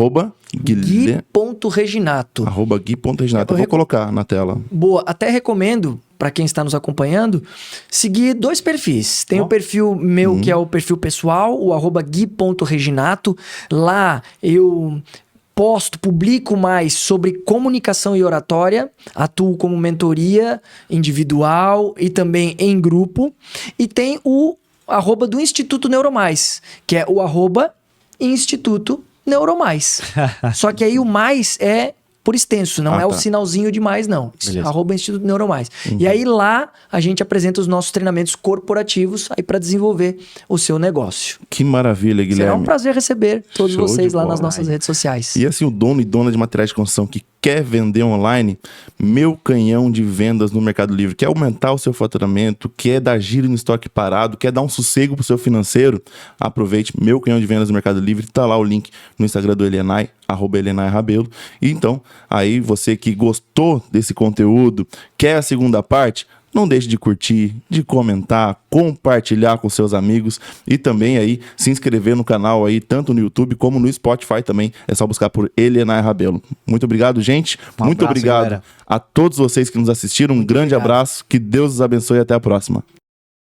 [SPEAKER 3] Gui.reginato.
[SPEAKER 1] @Gui.reginato. Eu vou colocar na tela.
[SPEAKER 3] Boa, até recomendo, para quem está nos acompanhando, seguir 2 perfis. Tem o perfil meu, que é o perfil pessoal, o @Gui.reginato. Lá eu publico mais sobre comunicação e oratória, atuo como mentoria individual e também em grupo. E tem o @ do Instituto Neuromais, que é o @Instituto Neuromais. Só que aí o mais é por extenso, não é o sinalzinho de mais, não. @ Instituto Neuromais. E aí lá a gente apresenta os nossos treinamentos corporativos aí para desenvolver o seu negócio.
[SPEAKER 1] Que maravilha, Guilherme.
[SPEAKER 3] Será um prazer receber todos vocês lá nas nossas redes sociais.
[SPEAKER 1] E assim, o dono e dona de materiais de construção que quer vender online, meu canhão de vendas no Mercado Livre, quer aumentar o seu faturamento, quer dar giro no estoque parado, quer dar um sossego pro seu financeiro, aproveite meu canhão de vendas no Mercado Livre, tá lá o link no Instagram do Elianai, @ElianaiRabelo. E então, aí você que gostou desse conteúdo, quer a segunda parte, não deixe de curtir, de comentar, compartilhar com seus amigos e também aí se inscrever no canal aí, tanto no YouTube como no Spotify também. É só buscar por Elianai Rabelo. Muito obrigado, gente. Muito obrigado a todos vocês que nos assistiram. Um grande abraço. Que Deus os abençoe e até a próxima.